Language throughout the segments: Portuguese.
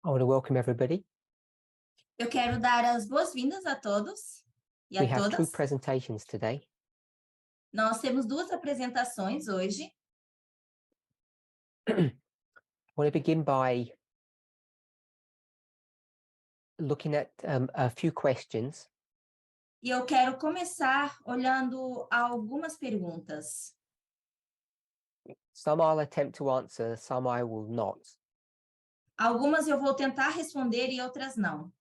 I want to welcome everybody. Eu quero dar as boas-vindas a todos e We a have two todas. presentations today. Nós temos duas apresentações hoje. I want to begin by looking at a few questions. E eu quero começar olhando algumas perguntas. Some I'll attempt to answer, some I will not. Algumas eu vou tentar responder e outras não.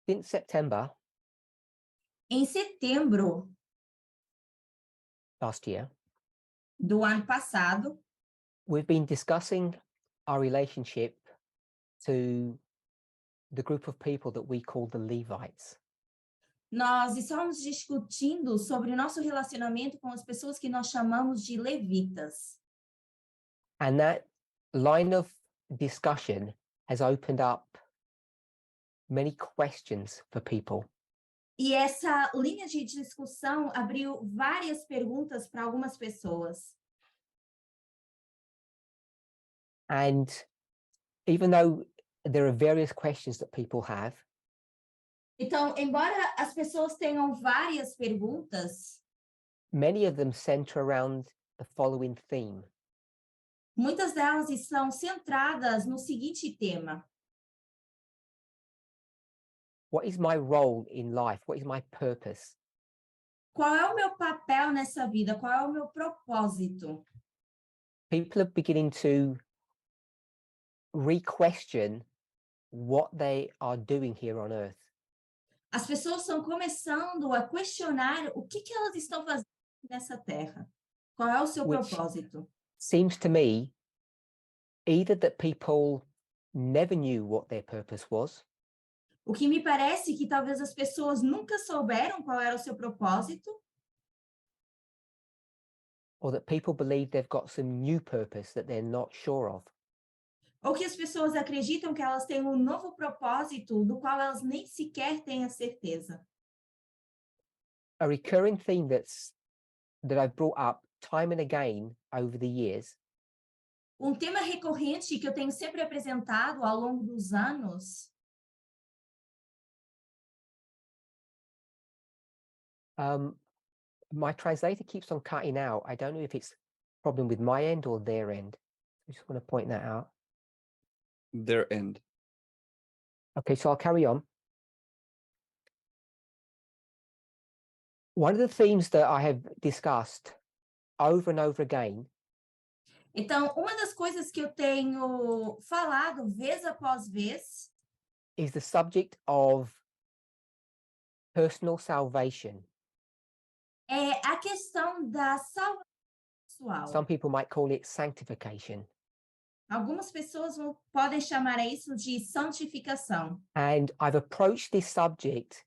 Since September Em setembro last year, do ano passado, we've been discussing our relationship to the group of people that we call the Levites. nós estamos discutindo sobre nosso relacionamento com as pessoas que nós chamamos de levitas. And that line of discussion has opened up many questions for people. E essa linha de discussão abriu várias perguntas para algumas pessoas. And even though there are various questions that people have, Então, embora as pessoas tenham várias perguntas, many of them center around the following theme. muitas delas estão centradas no seguinte tema: What is my role in life? What is my purpose? qual é o meu papel nessa vida? Qual é o meu propósito? People are beginning to re-question what they are doing here on earth. As pessoas estão começando a questionar o que elas estão fazendo nessa terra. Qual é o seu Which propósito? seems to me either that people never knew what their purpose was, O que me parece que talvez as pessoas nunca souberam qual era o seu propósito, or that people believe they've got some new purpose that they're not sure of. ou que as pessoas acreditam que elas têm um novo propósito do qual elas nem sequer têm a certeza. A recurring theme that I've brought up time and again over the years Um tema recorrente que eu tenho sempre apresentado ao longo dos anos, my translator keeps on cutting out. I don't know if it's a problem with my end or their end. I just want to point that out. Their end. Okay, so I'll carry on. One of the themes that I have discussed over and over again então, uma das coisas que eu tenho falado vez após vez is the subject of personal salvation. é a questão da salvação pessoal. Some people might call it sanctification. Algumas pessoas podem chamar isso de santificação. And I've approached this subject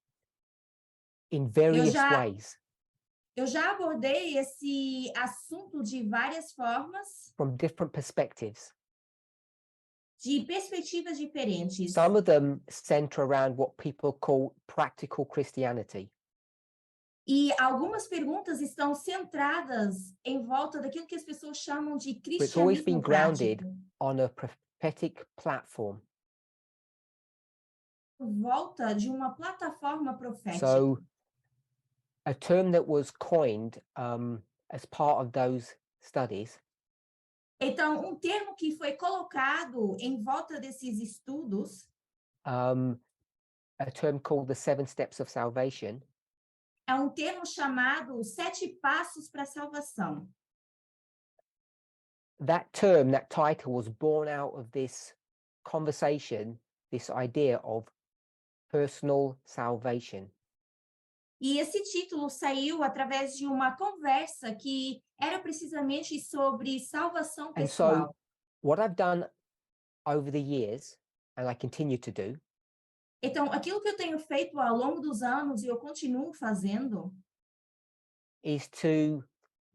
in various ways. Eu já abordei esse assunto de várias formas, From different perspectives. de perspectivas diferentes. Some of them center around what people call practical Christianity. E algumas perguntas estão centradas em volta daquilo que as pessoas chamam de It's always been cristianismo grounded prático. on a prophetic platform. Por volta de uma plataforma profética. So, a term that was coined as part of those studies Então, termo que foi colocado em volta desses estudos, a term called the 7 steps of salvation, é termo chamado 7 passos para a salvação. That term, that title was born out of this conversation, this idea of personal salvation. E esse título saiu através de uma conversa que era precisamente sobre salvação pessoal. And so, what I've done over the years, and I continue to do, então, aquilo que eu tenho feito ao longo dos anos e eu continuo fazendo, is to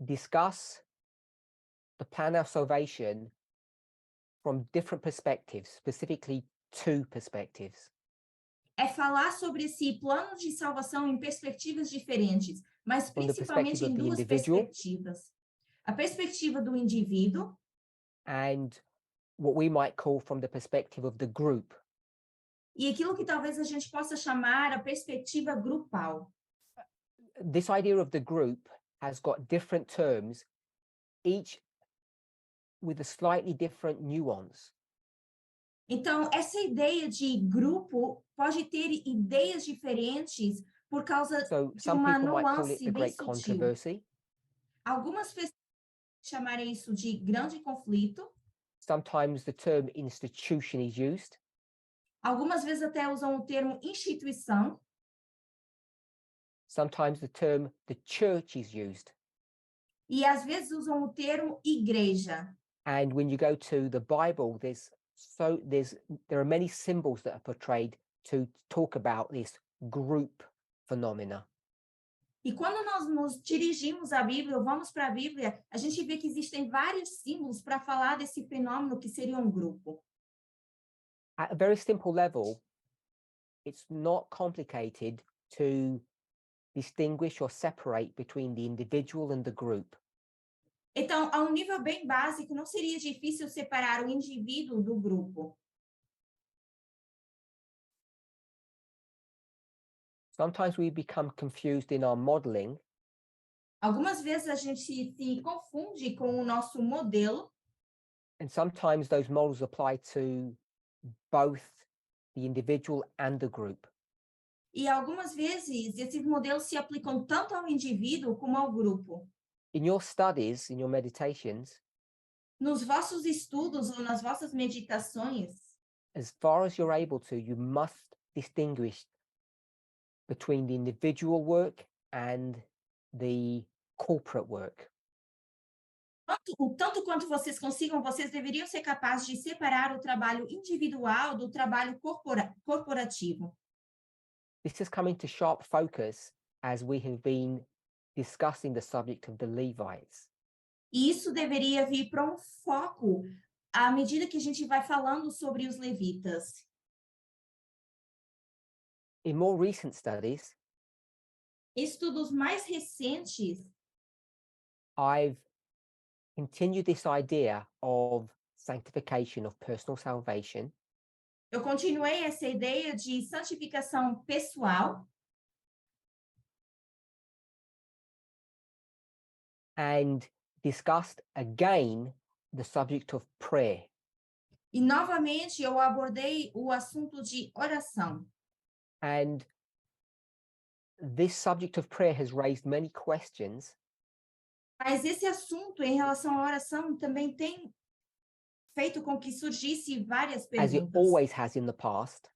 discuss the plan of salvation from different perspectives, specifically 2 perspectives. É falar sobre esse plano de salvação em perspectivas diferentes, mas From the principalmente perspective em of the 2 individual, perspectivas. a perspectiva do indivíduo and what we might call from the perspective of the group. e aquilo que talvez a gente possa chamar a perspectiva grupal. This idea of the group has got different terms, each with a slightly different nuance. Então, essa ideia de grupo pode ter ideias diferentes por causa So de some uma people might call it nuance the bem great sutil. controversy. Algumas pessoas chamarem isso de grande conflito, Sometimes the term institution is used. algumas vezes até usam o termo instituição, Sometimes the term the church is used. e às vezes usam o termo igreja. And when you go to the Bible, there are many symbols that are portrayed to talk about this group phenomena. E quando nós nos dirigimos à Bíblia, ou vamos para a Bíblia, a gente vê que existem vários símbolos para falar desse fenômeno que seria um grupo. At a very simple level, it's not complicated to distinguish or separate between the individual and the group. Então, a um nível bem básico, não seria difícil separar o indivíduo do grupo. Sometimes we become confused in our modeling Algumas vezes a gente se confunde com o nosso modelo, and sometimes those models apply to both the individual and the group. e algumas vezes esses modelos se aplicam tanto ao indivíduo como ao grupo. In your studies, in your meditations, Nos vossos estudos ou nas vossas meditações, as far as you're able to, you must distinguish between the individual work and the corporate work. tanto quanto vocês consigam, vocês deveriam ser capazes de separar o trabalho individual do trabalho corporativo. This has come into sharp focus as we have been discussing the subject of the Levites. E isso deveria vir para um foco à medida que a gente vai falando sobre os levitas. In more recent studies, Estudos mais recentes, I've continued this idea of sanctification, of personal salvation, eu continuei essa ideia de santificação pessoal and discussed again the subject of prayer. e novamente eu abordei o assunto de oração. And this subject of prayer has raised many questions Mas esse assunto em relação à oração também tem feito com que surgisse várias as it perguntas. always has in the past.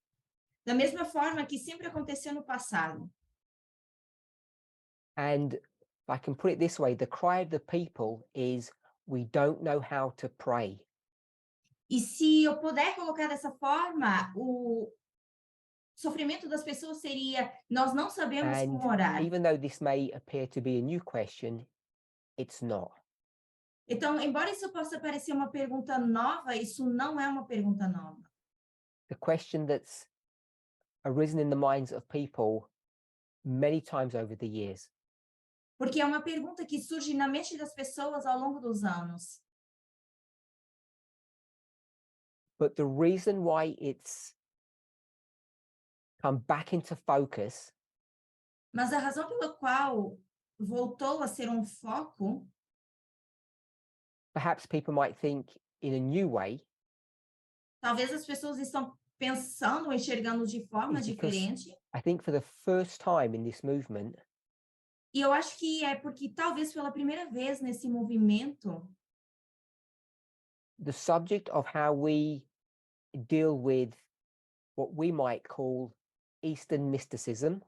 Da mesma forma que sempre aconteceu no passado. And if I can put it this way, the cry of the people is, we don't know how to pray. E se eu puder colocar dessa forma, o sofrimento das pessoas seria: nós não sabemos And como orar. even though this may appear to be a new question, it's not. Então, embora isso possa parecer uma pergunta nova, isso não é uma pergunta nova. The question that's arisen in the minds of people many times over the years. Porque é uma pergunta que surge na mente das pessoas ao longo dos anos. But the reason why it's come back into focus Mas a razão pela qual voltou a ser um foco, perhaps people might think in a new way, talvez as pessoas estão pensando, enxergando de forma is because diferente. I think for the first time in this movement, E eu acho que é porque talvez pela primeira vez nesse movimento, the subject of how we deal with what we might call Eastern mysticism,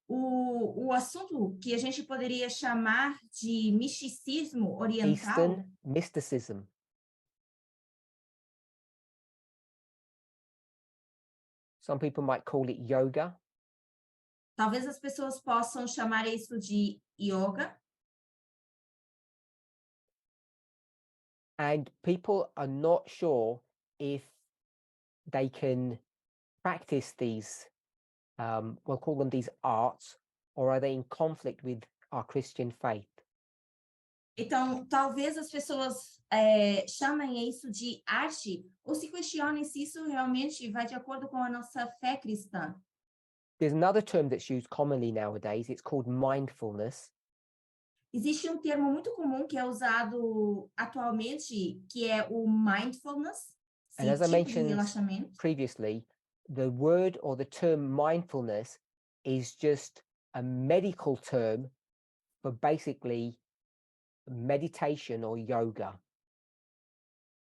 o assunto que a gente poderia chamar de misticismo oriental, Eastern mysticism, some people might call it yoga, talvez as pessoas possam chamar isso de yoga, and people are not sure if they can practice these, we'll call them these arts, or are they in conflict with our Christian faith? Então, talvez as pessoas chamem isso de arte ou se questionem se isso realmente vai de acordo com a nossa fé cristã. There's another term that's used commonly nowadays. It's called mindfulness. Existe um termo muito comum que é usado atualmente, que é o mindfulness, And esse as I tipo de mentioned relaxamento. previously, the word or the term mindfulness is just a medical term for basically meditation or yoga.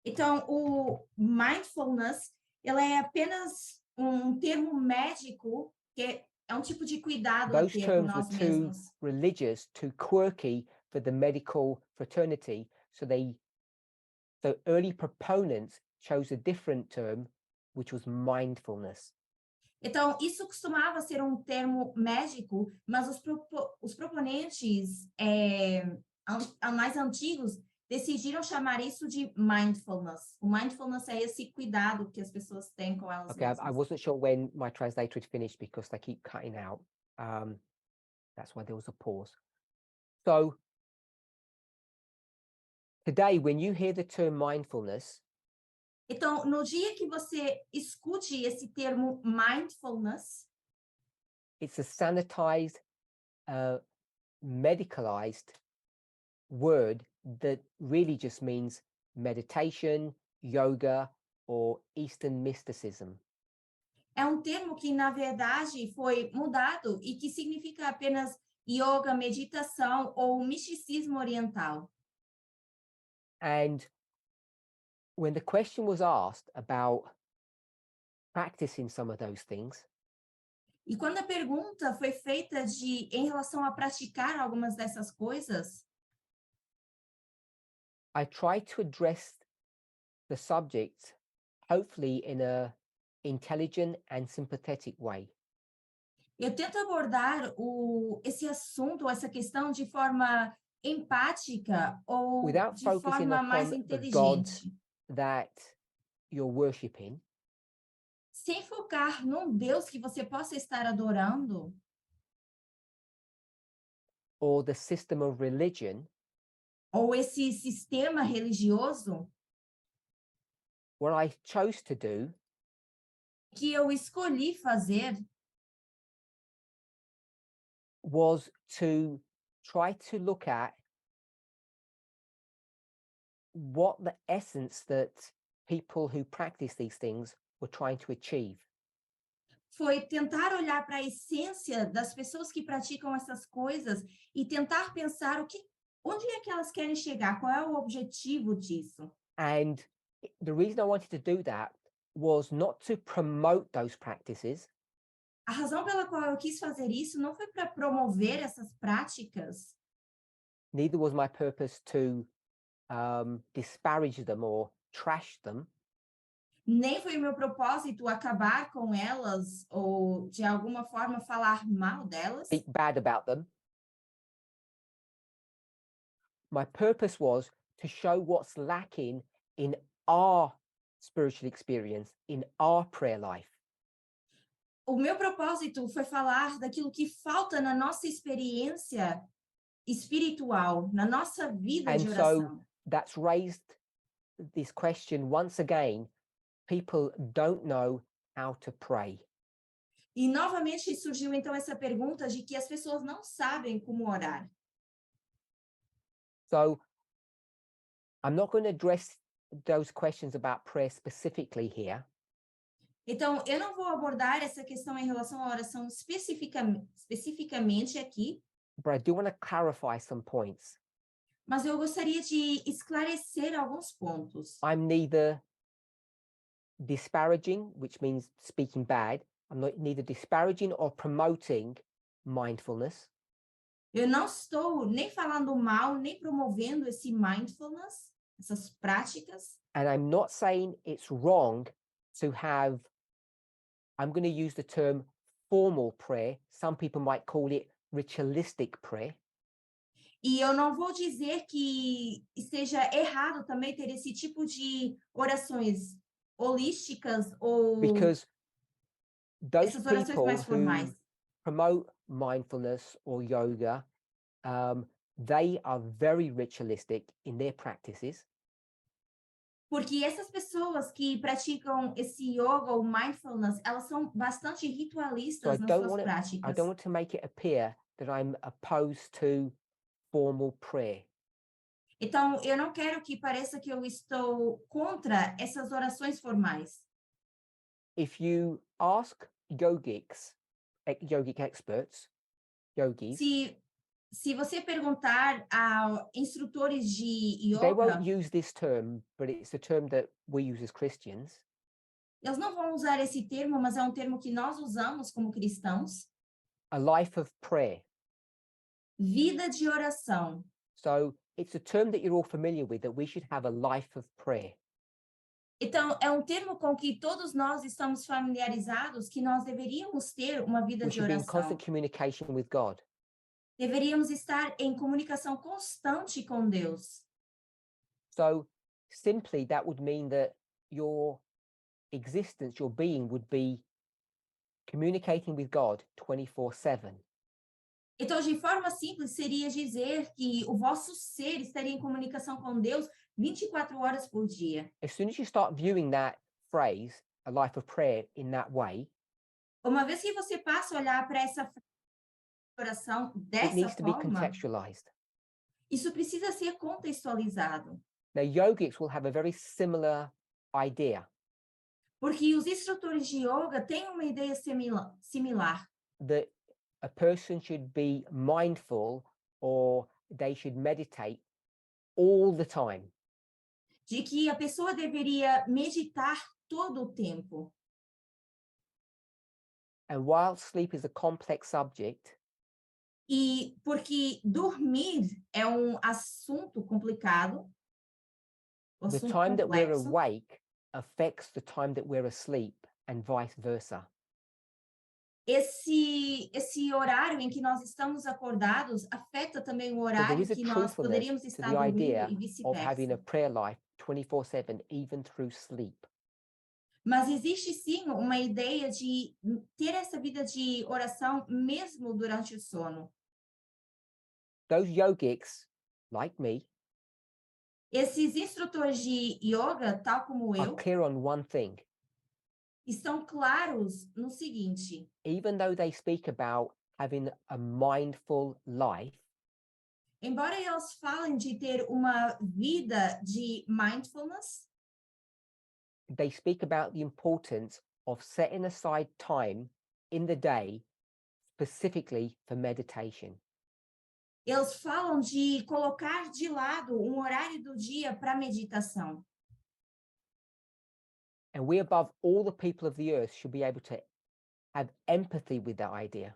Então, o mindfulness, ela é apenas um termo médico, que é um tipo de cuidado a Those ter com terms were nós too mesmos. religious, too quirky for the medical fraternity. So early proponents chose a different term, which was mindfulness. Então, isso costumava ser um termo médico, mas os proponentes mais antigos decidiram chamar isso de mindfulness. O mindfulness é esse cuidado que as pessoas têm com elas Okay, I mesmas. wasn't sure when my translator had finished because they keep cutting out. That's why there was a pause. So today, when you hear the term mindfulness, Então, no dia que você escute esse termo mindfulness, it's a sanitized, medicalized word that really just means meditation, yoga, or Eastern mysticism. é um termo que, na verdade, foi mudado e que significa apenas yoga, meditação ou misticismo oriental. And when the question was asked about practicing some of those things, E quando a pergunta foi feita em relação a praticar algumas dessas coisas, I tried to address the subject, hopefully in a intelligent and sympathetic way. eu tento abordar esse assunto, essa questão de forma empática ou Without de focusing forma mais upon the God inteligente, that you're worshipping, sem focar num Deus que você possa estar adorando, or the system of religion. ou esse sistema religioso What I chose to do que eu escolhi fazer was to try to look at what the essence that people who practice these things were trying to achieve. foi tentar olhar para a essência das pessoas que praticam essas coisas e tentar pensar onde é que elas querem chegar, qual é o objetivo disso. And the reason I wanted to do that was not to promote those practices, A razão pela qual eu quis fazer isso não foi para promover essas práticas, neither was my purpose to disparage them or trash them. nem foi meu propósito acabar com elas ou de alguma forma falar mal delas. Speak bad about them. My purpose was to show what's lacking in our spiritual experience, in our prayer life. O meu propósito foi falar daquilo que falta na nossa experiência espiritual, na nossa vida And de so oração. that's raised this question once again. People don't know how to pray. E novamente surgiu então essa pergunta de que as pessoas não sabem como orar. So I'm not going to address those questions about prayer specifically here. Então, eu não vou abordar essa questão em relação à oração especificamente aqui, But I do want to clarify some points. mas eu gostaria de esclarecer alguns pontos. I'm neither disparaging, which means speaking bad. I'm not neither disparaging or promoting mindfulness. Eu não estou nem falando mal, nem promovendo esse mindfulness, essas práticas. And I'm not saying it's wrong to have, I'm going to use the term formal prayer. Some people might call it ritualistic prayer. E eu não vou dizer que esteja errado também ter esse tipo de orações holísticas ou Because those essas orações people mais who formais. promote mindfulness or yoga, they are very ritualistic in their practices. Porque essas pessoas que praticam esse yoga ou mindfulness, elas são bastante So I ritualistas nas don't suas want to, I práticas. don't want to make it appear that I'm opposed to formal prayer. Então, eu não quero que pareça que eu estou contra essas orações formais. If you ask yogic experts, yogis, Se você perguntar a instrutores de they won't yoga, use this term, but it's a term that we use as Christians. eles não vão usar esse termo, mas é um termo que nós usamos como cristãos. A life of prayer. Vida de oração. So it's a term that you're all familiar with, that we should have a life of prayer. Então, é um termo com que todos nós estamos familiarizados, que nós deveríamos ter uma vida We de should be in oração. constant communication with God. Deveríamos estar em comunicação constante com Deus. So simply that would mean that your existence, your being would be communicating with God 24/7. Então, de forma simples, seria dizer que o vosso ser estaria em comunicação com Deus 24 horas por dia. As soon as you start viewing that phrase, a life of prayer, in that way, Uma vez que você passa a olhar para essa oração it dessa needs to be forma, contextualized. isso precisa ser contextualizado. Now, yogics will have a very similar idea Porque os instrutores de yoga têm uma ideia similar. that a person should be mindful or they should meditate all the time. De que a pessoa deveria meditar todo o tempo. And while sleep is a complex subject, E porque dormir é um assunto complicado, um the assunto time that we're complexo, awake affects the time that we're asleep and vice versa. esse horário em que nós estamos acordados afeta também o So there horário is a que nós truthfulness poderíamos to estar the dormindo idea e of having a vice-versa. prayer life 24/7, even through sleep. Mas existe sim uma ideia de ter essa vida de oração mesmo durante o sono. Those yogics, like me, Esses instrutores de yoga, tal como are eu, clear on one thing. estão claros no seguinte: Even though they speak about having a mindful life, embora eles falem de ter uma vida de mindfulness, they speak about the importance of setting aside time in the day specifically for meditation. eles falam de colocar de lado um horário do dia para meditação. And we, above all the people of the earth, should be able to have empathy with that idea.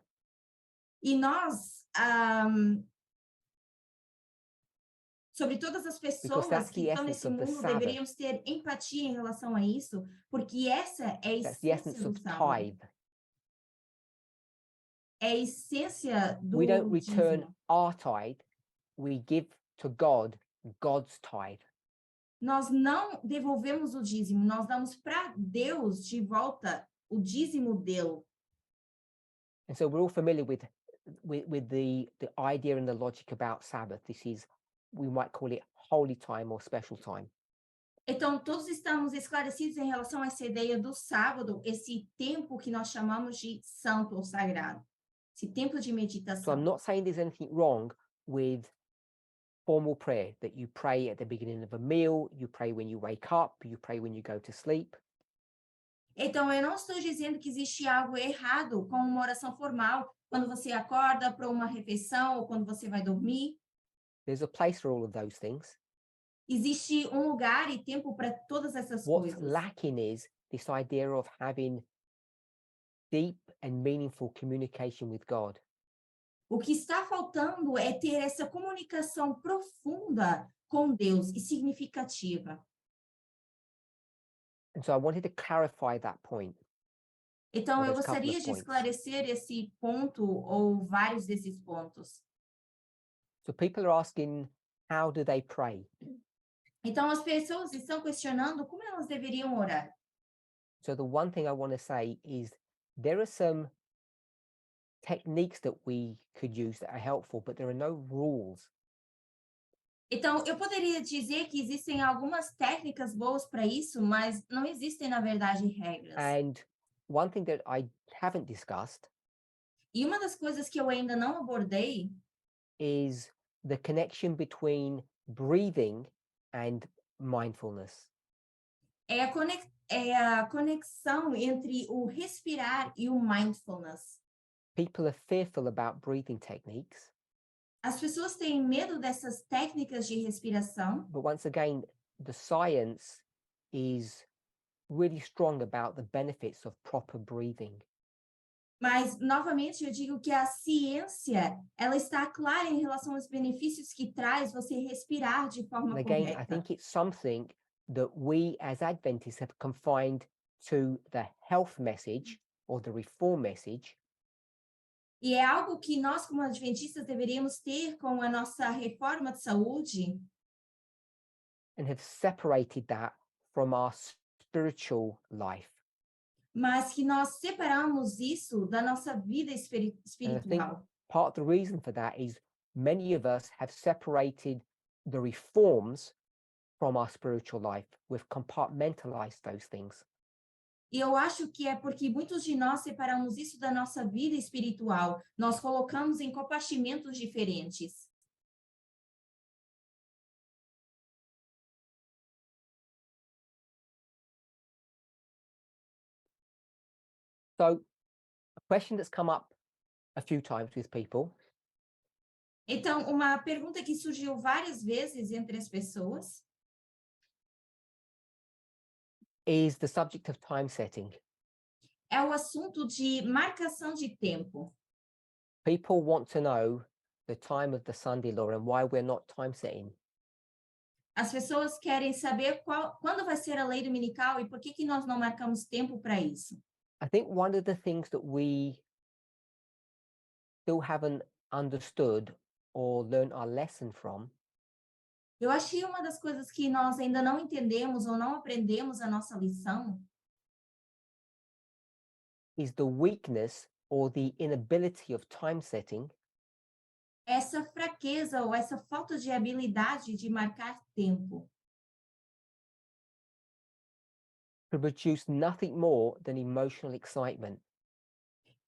E nós, sobre todas as pessoas that's que the estão essence nesse of the mundo, Sabbath. deveríamos ter empatia em relação a isso, porque essa é a That's the essência essence do of sábado. tithe. É a essência do We don't return dízimo. our tithe, we give to God God's tithe. Nós não devolvemos o dízimo, nós damos para Deus de volta o dízimo dele. And so we're all familiar with the idea and the logic about Sabbath. This is, we might call it holy time or special time. Então, todos estamos esclarecidos em relação a essa ideia do sábado, esse tempo que nós chamamos de santo ou sagrado, esse tempo de So I'm meditação. not saying there's anything wrong with formal prayer, that you pray at the beginning of a meal, you pray when you wake up, you pray when you go to sleep. Então, eu não estou dizendo que existe algo errado com uma oração formal, quando você acorda para uma refeição ou quando você vai dormir. There's a place for all of those things. Existe um lugar e tempo para todas essas What's coisas. lacking is this idea of having deep and meaningful communication with God. O que está faltando é ter essa comunicação profunda com Deus e significativa. And so I wanted to clarify that point. Então, Or eu those couple of gostaria de points. esclarecer esse ponto ou vários desses pontos. So people are asking, how do they pray? Então, as pessoas estão questionando como elas deveriam orar. So the one thing I want to say is there are some techniques that we could use that are helpful, but there are no rules Então, eu poderia dizer que existem algumas técnicas boas para isso, mas não existem, na verdade, regras. And one thing that I haven't discussed E uma das coisas que eu ainda não abordei is the connection between breathing and mindfulness. é a conexão entre o respirar e o mindfulness. People are fearful about breathing techniques, As pessoas têm medo dessas técnicas de respiração, but once again, the science is really strong about the benefits of proper breathing. mas, novamente, eu digo que a ciência, ela está clara em relação aos benefícios que traz você respirar de And forma again, I correta. think it's something that we as Adventists have confined to the health message or the reform message, E é algo que nós, como adventistas, deveríamos ter com a nossa reforma de saúde, and have separated that from our spiritual life. mas que nós separamos isso da nossa vida And I think espiritual. part of the reason for that is many of us have separated the reforms from our spiritual life. We've compartmentalized those things. E eu acho que é porque muitos de nós separamos isso da nossa vida espiritual. Nós colocamos em compartimentos diferentes. So, a question that's come up a few times with people Então, uma pergunta que surgiu várias vezes entre as pessoas is the subject of time setting. é o assunto de marcação de tempo. People want to know the time of the Sunday law and why we're not time setting. As pessoas querem saber quando vai ser a lei dominical e por que que nós não marcamos tempo para isso. I think one of the things that we still haven't understood or learned our lesson from Eu achei uma das coisas que nós ainda não entendemos ou não aprendemos a nossa lição is the weakness or the inability of time setting essa fraqueza ou essa falta de habilidade de marcar tempo, to produce nothing more than emotional excitement.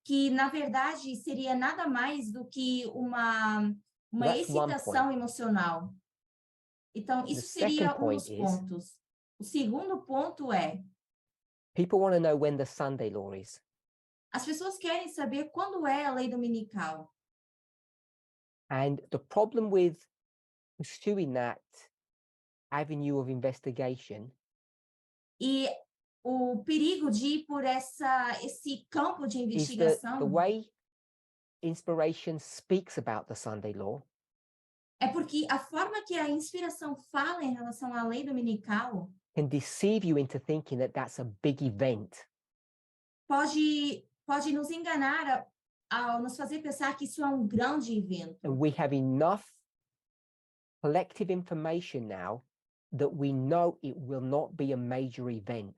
que na verdade seria nada mais do que uma That's one excitação point. emocional. Então, The isso second seria um point dos is pontos. O segundo ponto é, people want to know when the Sunday law is. as pessoas querem saber quando é a lei dominical. And the problem with pursuing that avenue of investigation E o perigo de ir por esse campo de is that the investigação way inspiration speaks about the Sunday law é porque a forma que a inspiração fala em relação à lei dominical can deceive you into thinking that that's a big event. pode nos enganar ao nos fazer pensar que isso é um grande evento. And we have enough collective information now that we know it will not be a major event.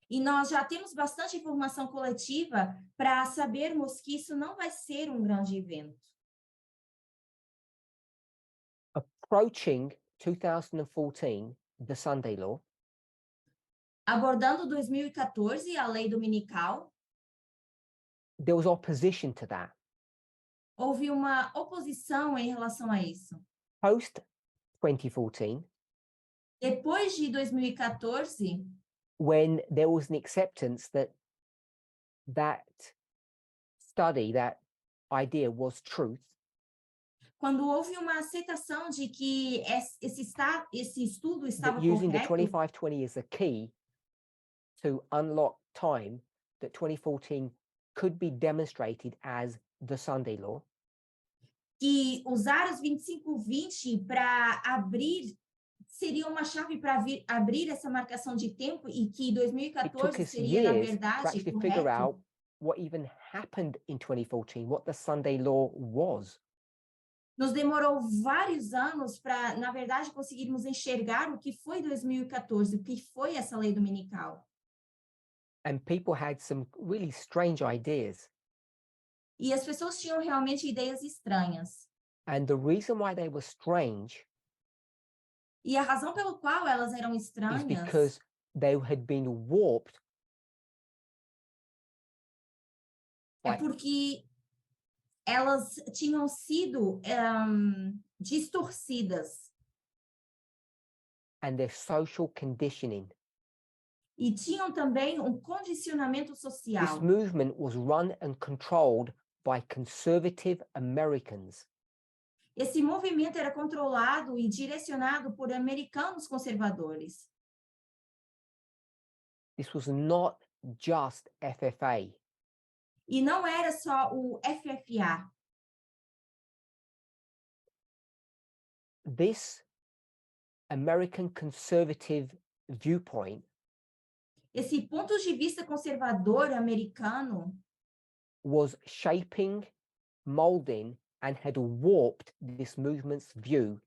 E nós já temos bastante informação coletiva para sabermos que isso não vai ser um grande evento. Approaching 2014, the Sunday law, Abordando 2014, a lei dominical, there was opposition to that. houve uma oposição em relação a isso. Post 2014, Depois de 2014, when there was an acceptance that that study, that idea was truth, quando houve uma aceitação de que esse estudo estava that using the correto, 2520 as a key to unlock time, that 2014 could be demonstrated as the Sunday law, que usar os 2520 para abrir seria uma chave para abrir essa marcação de tempo e que it took 2014 us seria, na years to verdade, actually figure correto. out what even happened in 2014, what the Sunday law was. Nos demorou vários anos para, na verdade, conseguirmos enxergar o que foi 2014, o que foi essa lei dominical. And people had some really strange ideas. E as pessoas tinham realmente ideias estranhas. And the reason why they were strange E a razão pelo qual elas eram is estranhas because they had been warped é by porque elas tinham sido distorcidas and their social conditioning. e tinham também um condicionamento This social. movement was run and controlled by conservative Americans. Esse movimento era controlado e direcionado por americanos conservadores. This was not just FFA. E não era só o FFA. This American conservative viewpoint Esse ponto de vista conservador americano was shaping, molding, and had warped this movement's view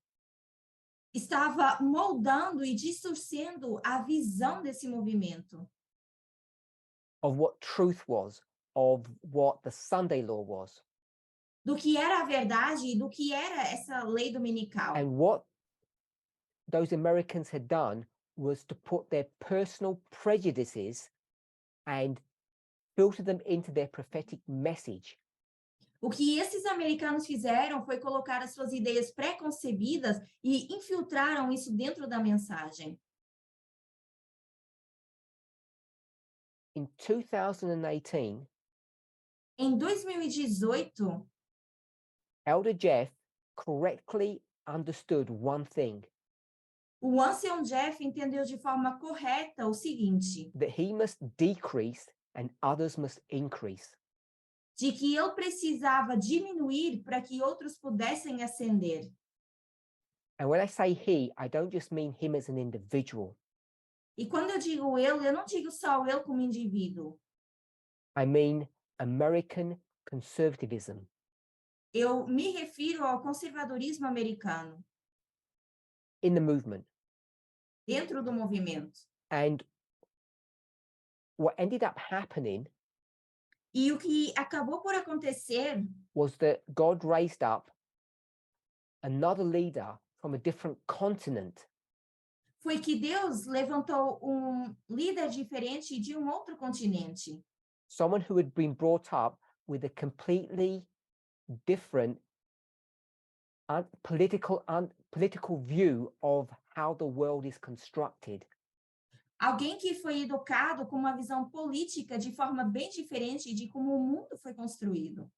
estava moldando e distorcendo a visão desse movimento, of what truth was, of what the Sunday law was, do que era a verdade e do que era essa lei dominical. and what those Americans had done was to put their personal prejudices and filter them into their prophetic message. O que esses americanos fizeram foi colocar as suas ideias pré-concebidas e infiltraram isso dentro da mensagem. In 2018, Em 2018, Elder Jeff correctly understood one thing, o ancião Jeff entendeu de forma correta o seguinte, that he must decrease and others must increase. de que eu precisava diminuir para que outros pudessem ascender. And when I say he, I don't just mean him as an individual. E quando eu digo eu não digo só eu como indivíduo. I mean American conservatism. Eu me refiro ao conservadorismo americano, In the movement. dentro do movimento. And what ended up happening E o que acabou por acontecer was that God raised up another leader from a different continent foi que Deus levantou um líder diferente de um outro continente. someone who had been brought up with a completely different political view of how the world is constructed. Alguém que foi educado com uma visão política de forma bem diferente de como o mundo foi construído.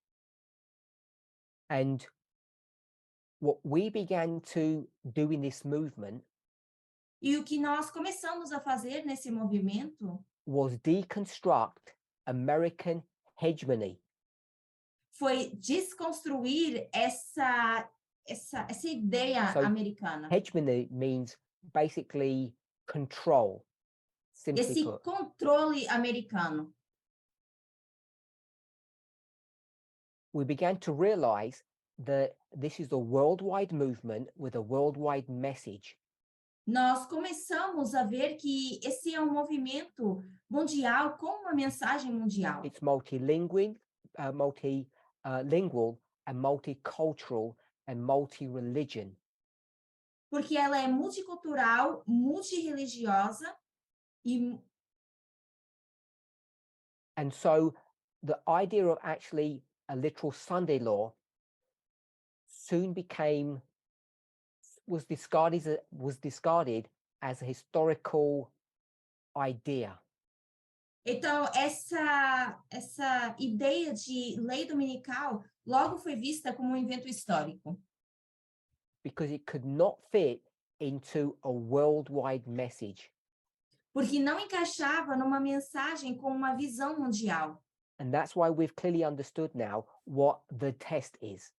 And what we began to do in this movement E o que nós começamos a fazer nesse movimento was deconstruct American hegemony. foi desconstruir essa ideia So, americana. Hegemony means basically control, simply Esse put. controle americano. We began to realize that this is a worldwide movement with a worldwide message. Nós começamos a ver que esse é um movimento mundial com uma mensagem mundial. It's multilingual and multicultural and multi-religion. Porque ela é multicultural, multirreligiosa e And so the idea of actually a literal Sunday law soon was discarded as a historical idea. então essa ideia de lei dominical logo foi vista como um evento histórico. Because it could not fit into a worldwide message. Porque não encaixava numa mensagem com uma visão mundial. And that's why we've clearly understood now what the test is.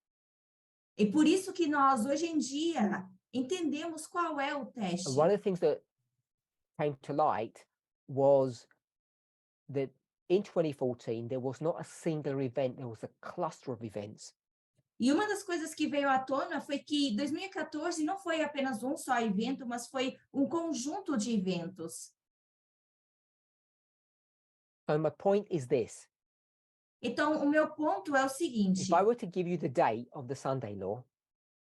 E por isso que nós, hoje em dia, entendemos qual é o teste. And one of the things that came to light was that in 2014, there was not a singular event, there was a cluster of events. E uma das coisas que veio à tona foi que 2014 não foi apenas um só evento, mas foi um conjunto de eventos. So my point is this. Então, o meu ponto é o seguinte. If I were to give you the date of the Sunday law,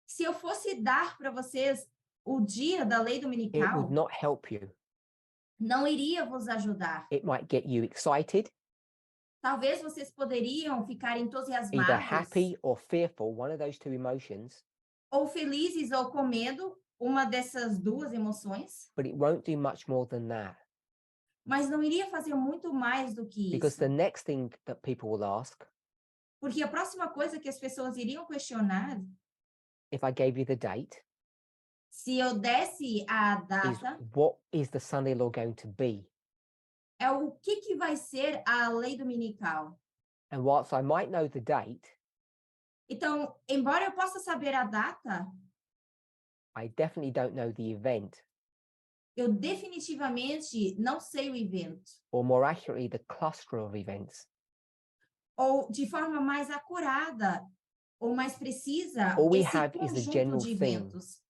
Se eu fosse dar para vocês o dia da lei it would dominical not help you. não iria vos ajudar. It might get you excited, Talvez vocês poderiam ficar either entusiasmados happy or fearful, one of those two emotions, ou felizes ou com medo, uma dessas duas emoções, but it won't do much more than that. mas não iria fazer muito mais do que Because isso. the next thing that people will ask, Porque a próxima coisa que as pessoas iriam questionar, if I gave you the date, se eu desse a is data, what is the Sunday law going to be? é o que vai ser a lei dominical. And whilst I might know the date, Então, embora eu possa saber a data, I definitely don't know the event, eu definitivamente não sei o evento. or more accurately, the cluster of events. Ou de forma mais acurada ou mais precisa, All we esse have is the conjunto general de theme. eventos.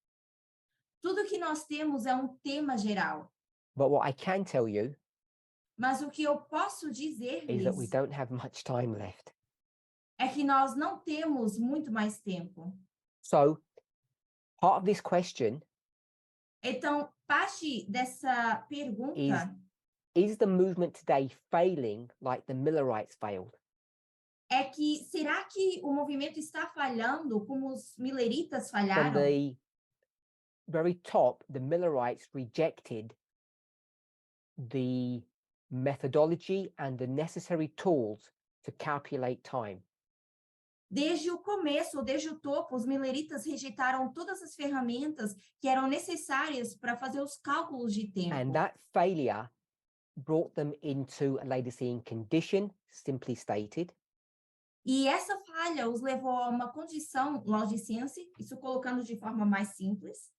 Tudo que nós temos é um tema geral. But what I can tell you Mas o que eu posso is that we dizer-lhes don't have much time left. é que nós não temos muito mais tempo. So part of this question Então, parte dessa pergunta is the movement today failing like the Millerites failed? é que, será que o movimento está falhando como os mileritas From falharam? the very top, the Millerites rejected the methodology and the necessary tools to calculate time. Desde o começo, ou desde o topo, os mileritas rejeitaram todas as ferramentas que eram necessárias para fazer os cálculos de tempo. And that failure brought them into a Laodicean condition, simply stated, E essa falha os levou a uma condição laodicense, isso colocando de forma mais simples,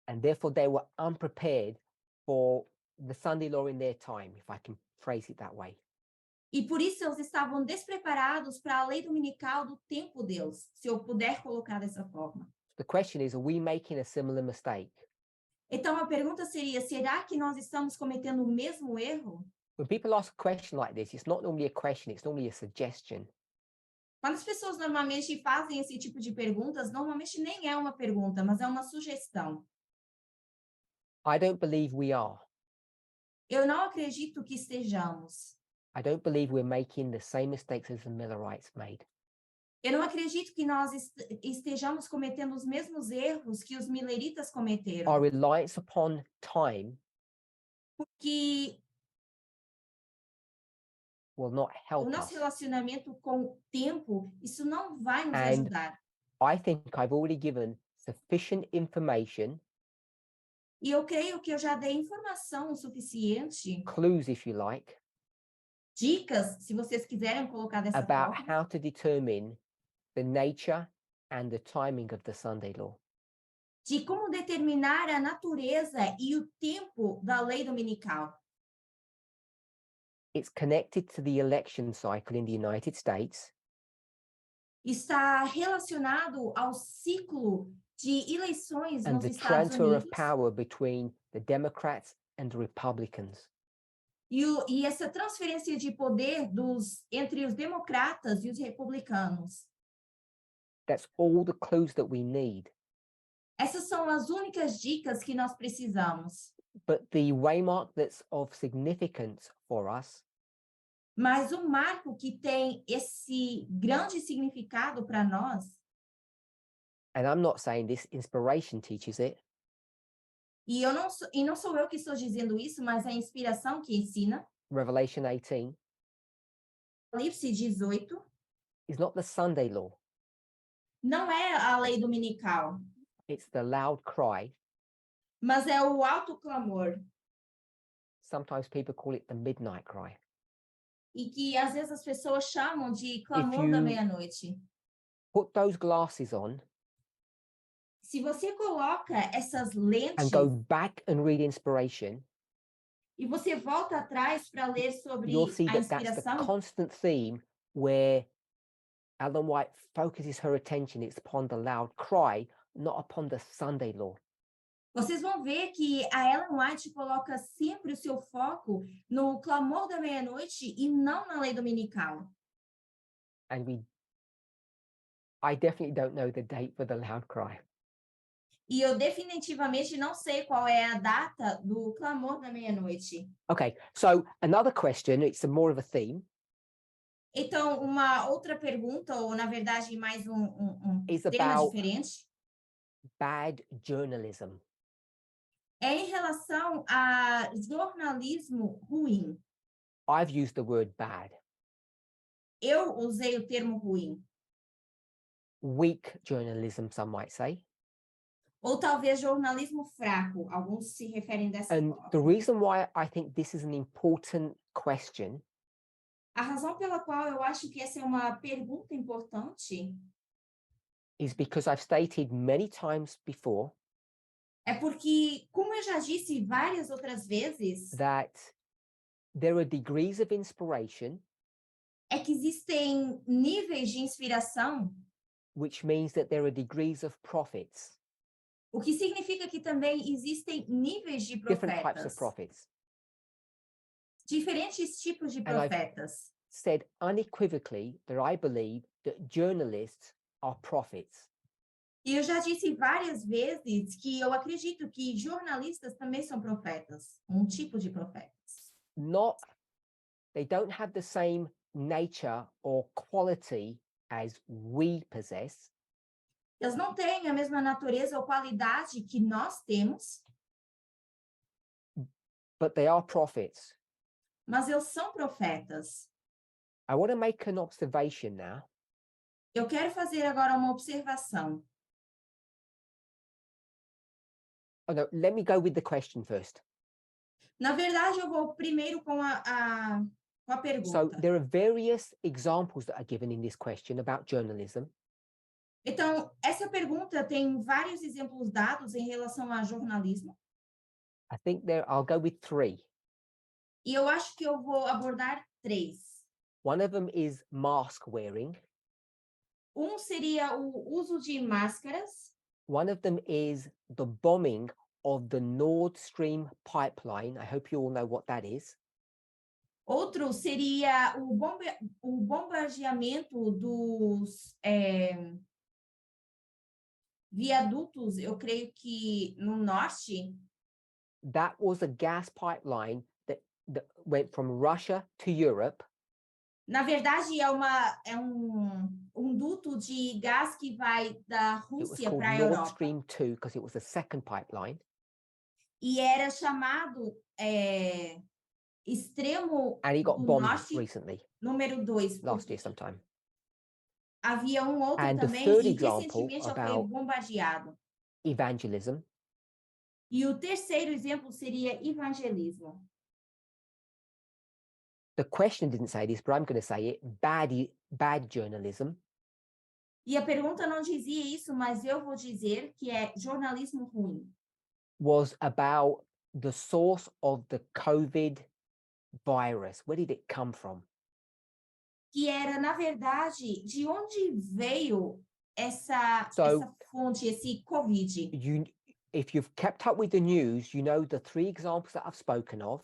and therefore they were unprepared for the Sunday law in their time, if I can phrase it that way. e por isso eles estavam despreparados para a lei dominical do tempo deles, se eu puder colocar dessa forma. The question is, are we making a similar mistake? Então a pergunta seria: será que nós estamos cometendo o mesmo erro? When people ask a question like this, it's not normally a question, it's normally a suggestion. Quando as pessoas normalmente fazem esse tipo de perguntas, normalmente nem é uma pergunta, mas é uma sugestão. I don't believe we are. Eu não acredito que estejamos. I don't believe we're making the same mistakes as the Millerites made. Eu não acredito que nós estejamos cometendo os mesmos erros que os mileritas cometeram. Our reliance upon time Que will not o help nosso us. relacionamento com o tempo, isso não vai nos And ajudar. I think I've already given sufficient information, E eu creio que eu já dei informação o suficiente, clues if you like, dicas, se vocês quiserem colocar dessa about forma, how to determine the nature and the timing of the Sunday law. de como determinar a natureza e o tempo da lei dominical. It's connected to the election cycle in the United States, Está relacionado ao ciclo de eleições and nos the Estados transfer of Unidos power between the Democrats and the Republicans. e essa transferência de poder entre os democratas e os republicanos. That's all the clues that we need. Essas são as únicas dicas que nós precisamos. But the waymark that's of significance for us Mas o marco que tem esse grande significado para nós, and I'm not saying this, inspiration teaches it, e não sou eu que estou dizendo isso, mas a inspiração que ensina, Revelation 18, Apocalipse 18, is not the Sunday law. não é a lei dominical, It's the loud cry. mas é o alto clamor, Sometimes people call it the midnight cry. e que às vezes as pessoas chamam de clamor da you- meia-noite. Put those glasses on Se você coloca essas and lentes go back and read inspiration, e você volta atrás para ler sobre you'll see a that that's the inspiração, constant theme where Ellen White focuses her attention. It's upon the loud cry, not upon the Sunday law. vocês vão ver que a Ellen White coloca sempre o seu foco no clamor da meia-noite e não na lei dominical. And I definitely don't know the date for the loud cry. E eu definitivamente não sei qual é a data do clamor da meia-noite. Okay, so another question, it's more of a theme, Então, uma outra pergunta, ou na verdade mais um is tema about diferente, bad journalism. é em relação a jornalismo ruim. I've used the word bad. Eu usei o termo ruim. Weak journalism, some might say. Ou talvez jornalismo fraco. Alguns se referem dessa And forma. the reason why I think this is an important question A razão pela qual eu acho que essa é uma pergunta importante is because I've stated many times before é porque, como eu já disse várias outras vezes, that there are degrees of inspiration, é que existem níveis de inspiração, which means that there are degrees of prophets, o que significa que também existem níveis de different types of profetas, prophets. diferentes tipos de And I've profetas. said unequivocally that I believe that journalists are prophets. E eu já disse várias vezes que eu acredito que jornalistas também são profetas, um tipo de profetas. Not, they don't have the same nature or quality as we possess, Eles não têm a mesma natureza ou qualidade que nós temos, but they are prophets. mas eles são profetas. I want to make an observation now. Eu quero fazer agora uma observação. Oh no, let me go with the question first. Na verdade, eu vou primeiro com a So pergunta. there are various examples that are given in this question about journalism. Então, essa pergunta tem vários exemplos dados em relação a jornalismo, I think I'll go with three. e eu acho que eu vou abordar três. One of them is mask wearing. Seria o uso de máscaras. One of them is the bombing of the Nord Stream pipeline. I hope you all know what that is. Outro seria o bombardeamento dos viadutos, eu creio que no norte. That was a gas pipeline that went from Russia to Europe. Na verdade, é um duto de gás que vai da It was Rússia called para a Nord Europa. Stream 2 because it was the second pipeline. E era chamado extremo And it got do bombed norte recently, número 2. last year sometime. Havia outro And the também third e example recentemente foi about bombardeado. evangelism E o terceiro exemplo seria evangelismo. the question didn't say this, but I'm going to say it, bad journalism E a pergunta não dizia isso, mas eu vou dizer que é jornalismo ruim. was about the source of the COVID virus. Where did it come from? Que era, na verdade, de onde veio essa fonte, esse Covid. If you've kept up with the news, you know the three examples that I've spoken of.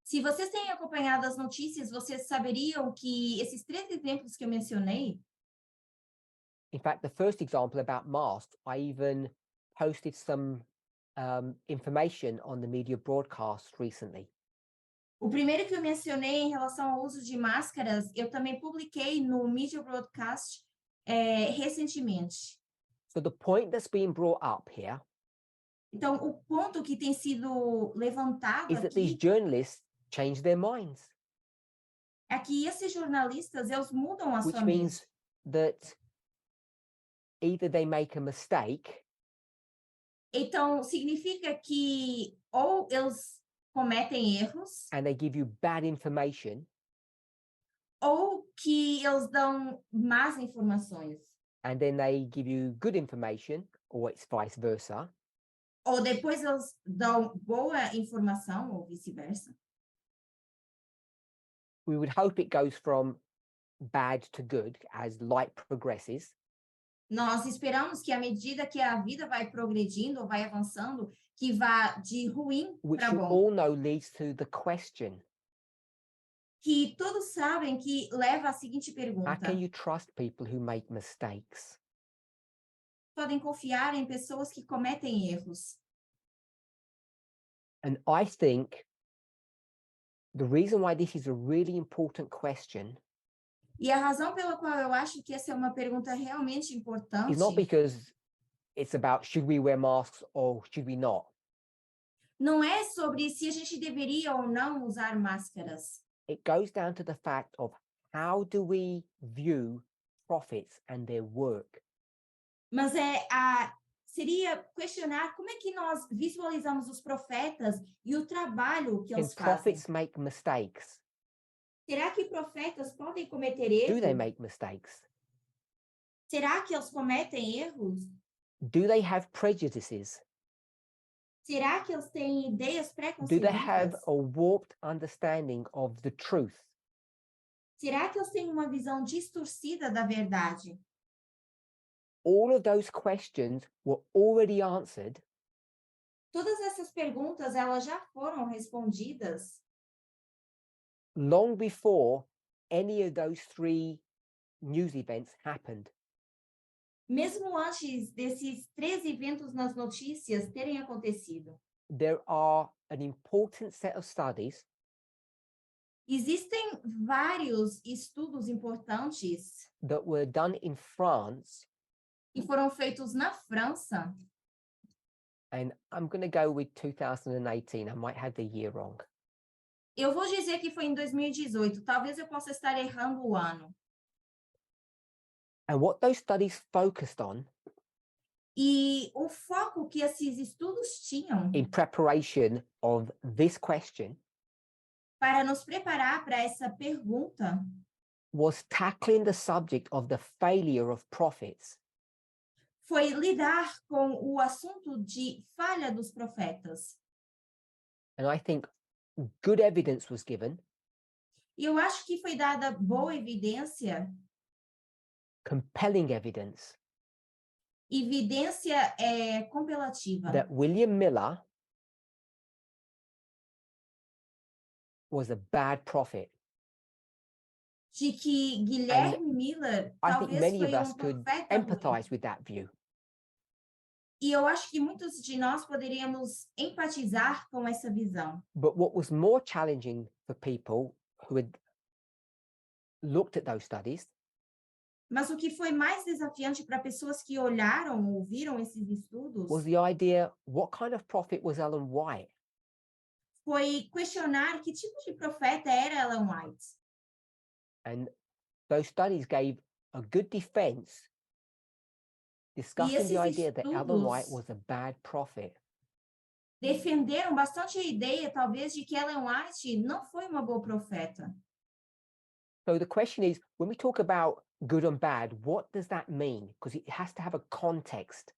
Se vocês têm acompanhado as notícias, vocês saberiam que esses três exemplos que eu mencionei, In fact, the first example about masks, I even posted some information on the media broadcast recently. o primeiro que eu mencionei em relação ao uso de máscaras, eu também publiquei no Media Broadcast recentemente. So the point that's being brought up here Então, o ponto que tem sido levantado is that these aqui journalists change their minds, é que esses jornalistas, eles mudam a which sua mente. means that either they make a mistake Então, significa que ou eles cometem erros, and they give you bad information, ou que eles dão más informações. and then they give you good information, or it's vice versa. Ou depois eles dão boa informação, ou vice-versa. We would hope it goes from bad to good as light progresses. Nós esperamos que à medida que a vida vai progredindo ou vai avançando, que vá de ruim Which para you bom. all know leads to the question: Que todos sabem que leva à seguinte how can pergunta: you trust people who make mistakes? podem confiar em pessoas que cometem erros. And I think the reason why this is a really important question E a razão pela qual eu acho que essa é uma pergunta realmente is not importante because it's about should we wear masks or should we not. não é sobre se a gente deveria ou não usar máscaras. It goes down to the fact of how do we view prophets and their work. Mas seria questionar como é que nós visualizamos os profetas e o trabalho que Can eles fazem. prophets make mistakes? Será que profetas podem cometer Do they erros? make mistakes? Será que eles cometem erros? Do they have prejudices? Será que eles têm ideias Do they have preconcebidas? a warped understanding of the truth? Será que eles têm uma visão distorcida da verdade? All of those questions were already answered Todas essas perguntas, elas já foram respondidas long before any of those three news events happened. mesmo antes desses 3 eventos nas notícias terem acontecido. There are an important set of studies Existem vários estudos importantes that were done in France, que foram feitos na França, and I'm going to go with 2018. I might have the year wrong. eu vou dizer que foi em 2018, talvez eu possa estar errando o ano. And what those studies focused on E o foco que esses estudos tinham in preparation of this question para nos preparar para essa pergunta was tackling the subject of the failure of prophets. foi lidar com o assunto de falha dos profetas. And I think good evidence was given, E eu acho que foi dada boa evidência, compelling evidence, evidência compelativa, that William Miller was a bad prophet. de que Guilherme Miller I think talvez many of foi us could profeta ruim. empathize with that view. E eu acho que muitos de nós poderíamos empatizar com essa visão. But what was more challenging for people who had looked at those studies Mas o que foi mais desafiante para pessoas que olharam, ouviram esses estudos, was the idea, what kind of prophet was Ellen White? foi questionar que tipo de profeta era Ellen White. And those studies gave a good defense discussing esses the idea that Ellen White estudos- was a bad prophet. Defenderam bastante a ideia, talvez, de que Ellen White não foi uma boa profeta. So the question is, when we talk about good and bad, what does that mean? Because it has to have a context.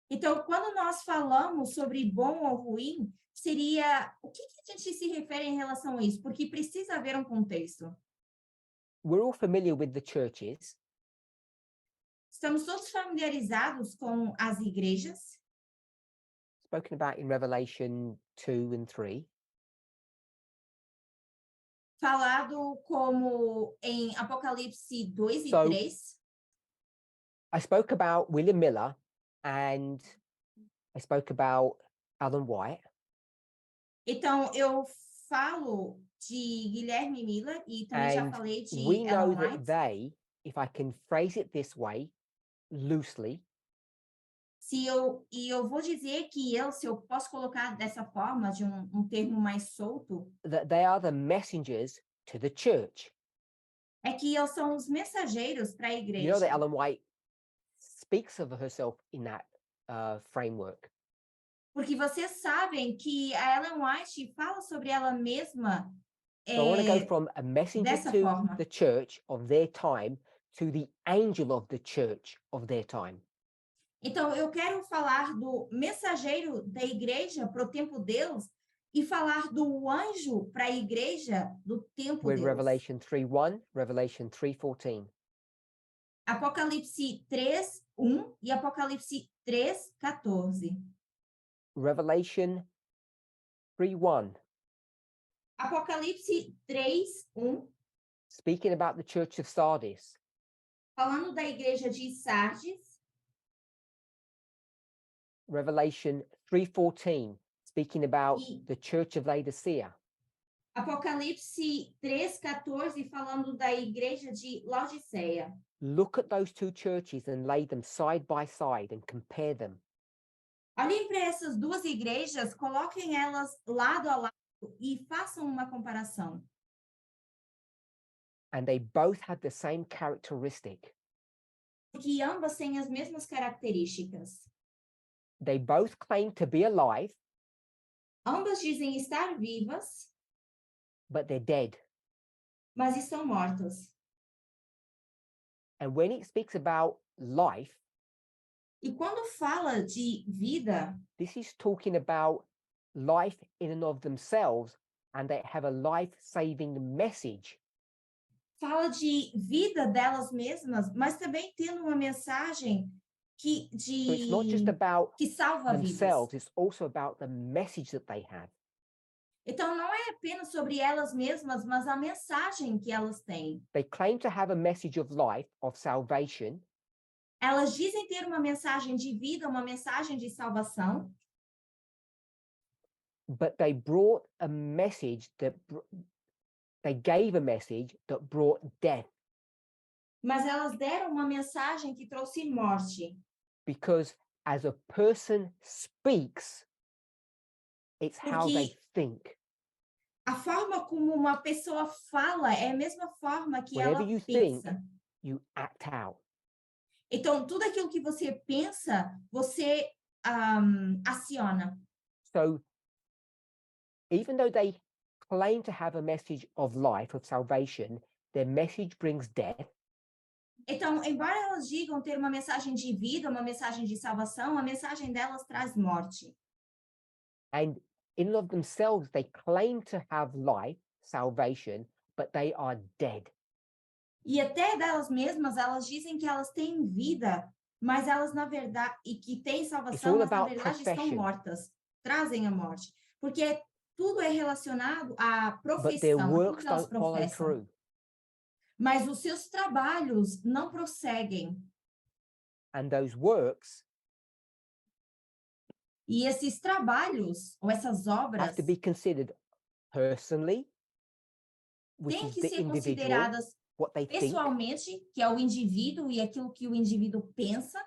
Então, quando nós falamos sobre bom ou ruim, seria o que a gente se refere em relação a isso? Porque precisa haver um contexto. We're all familiar with the churches, Estamos todos familiarizados com as igrejas, spoken about in Revelation 2 and 3. falado como em Apocalipse 2 e So- 3. I spoke about William Miller and I spoke about Ellen White. Então, eu falo de Guilherme Miller e também já And falei de we know Ellen that White. they, if I can phrase it this way, loosely, E eu vou dizer que se eu posso colocar dessa forma, de um termo mais solto, that they are the messengers to the church. é que eles são os mensageiros para a You know igreja. that Ellen White speaks of herself in that framework. Porque vocês sabem que a Ellen White fala sobre ela mesma So I want to go from a messenger dessa to forma. the church of their time to the angel of the church of their time. Então, eu quero falar do mensageiro da igreja para o tempo deles e falar do anjo para a igreja do tempo With deles. Revelation 3:1, Revelation 3:14. Apocalipse 3:1 e Apocalipse 3:14. Revelation 3:1, Apocalipse 3:1, speaking about the church of Sardis. falando da igreja de Sardes. Revelation 3:14, speaking about E- the church of Laodicea. Apocalipse 3:14, falando da igreja de Laodiceia. Look at those two churches and lay them side by side and compare them. Olhem para essas duas igrejas, coloquem elas lado a lado e façam uma comparação. And they both have the same characteristic. Porque ambas têm as mesmas características. They both claim to be alive, Ambas dizem estar vivas, but they're dead. mas estão mortas. And when it speaks about life, E quando fala de vida, this is talking about life in and of themselves, and they have a life-saving message. fala de vida delas mesmas, mas também tendo uma mensagem So it's not just about que salva vidas. themselves, it's also about the message that they have. Então, não é apenas sobre elas mesmas, mas a mensagem que elas têm. They claim to have a message of life, of salvation, Elas dizem ter uma mensagem de vida, uma mensagem de salvação, but they brought a message that they gave a message that brought death, mas elas deram uma mensagem que trouxe morte. because as a person speaks, it's how they Porque think. a forma como uma pessoa fala é a mesma forma que Whatever ela you think, pensa. you act out. Então, tudo aquilo que você pensa, você aciona. So even though they claim to have a message of life, of salvation, their message brings death. Então, embora elas digam ter uma mensagem de vida, uma mensagem de salvação, a mensagem delas traz morte. And in and of themselves, they claim to have life, salvation, but they are dead. E até delas mesmas, elas dizem que elas têm vida, mas elas, na verdade, e que têm salvação, all mas, na about verdade, estão profession. mortas. Trazem a morte. Porque tudo é relacionado à But their profissão, a tudo works que elas don't follow professam. through. Mas os seus trabalhos não prosseguem. And those works E esses trabalhos, ou essas obras, have to be considered personally, which têm is que the ser individual, consideradas what they think, pessoalmente, que é o indivíduo e aquilo que o indivíduo pensa,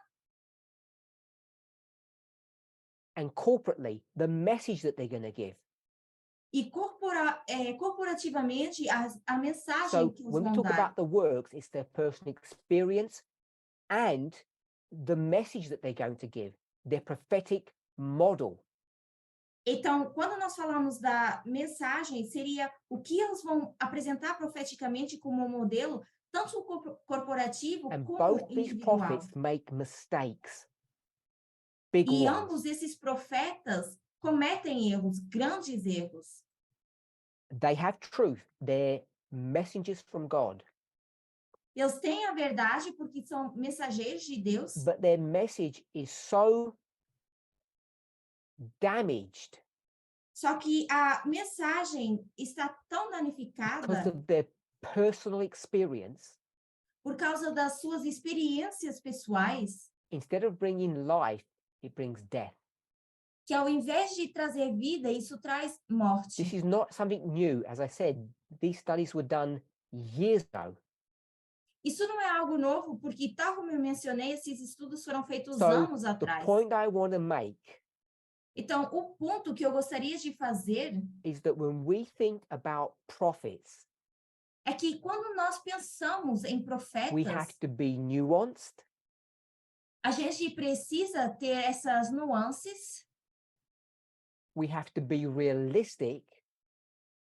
and corporately, the message that they're going to give. e corporativamente a mensagem So que eles when we vão talk dar. about the works, it's their personal experience and the message that they're going to give, their prophetic model. Então, quando nós falamos da mensagem, seria o que eles vão apresentar profeticamente como modelo, tanto o corporativo And como both o these individual. prophets make mistakes, big E ones. ambos esses profetas cometem erros, grandes erros. They have truth. They're messengers from God. Eles têm a verdade porque são mensageiros de Deus, But their message is so damaged só que a mensagem está tão because danificada of their personal experience. por causa das suas experiências pessoais, Instead of bringing life, it brings death. que ao invés de trazer vida, isso traz morte. This is not something new. As I said, these studies were done years ago. Isso não é algo novo, porque, tal como eu mencionei, esses estudos foram feitos So anos the atrás. point I want to make Então, o ponto que eu gostaria de fazer is that when we think about prophets, é que quando nós pensamos em we have profetas, to be nuanced, a gente precisa ter essas nuances, we have to be realistic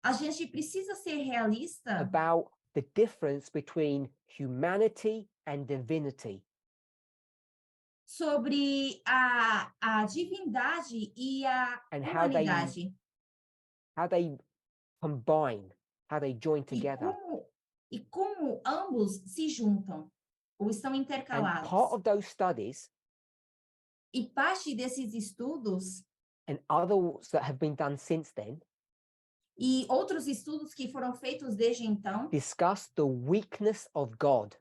a gente precisa ser realista about the difference between humanity and divinity. sobre a divindade e a And how they- humanidade. How they combine, how they join E together. como ambos se juntam ou estão And intercalados. part of those studies E parte desses estudos and others that have been done since then e outros estudos que foram feitos desde então discuss the weakness of God.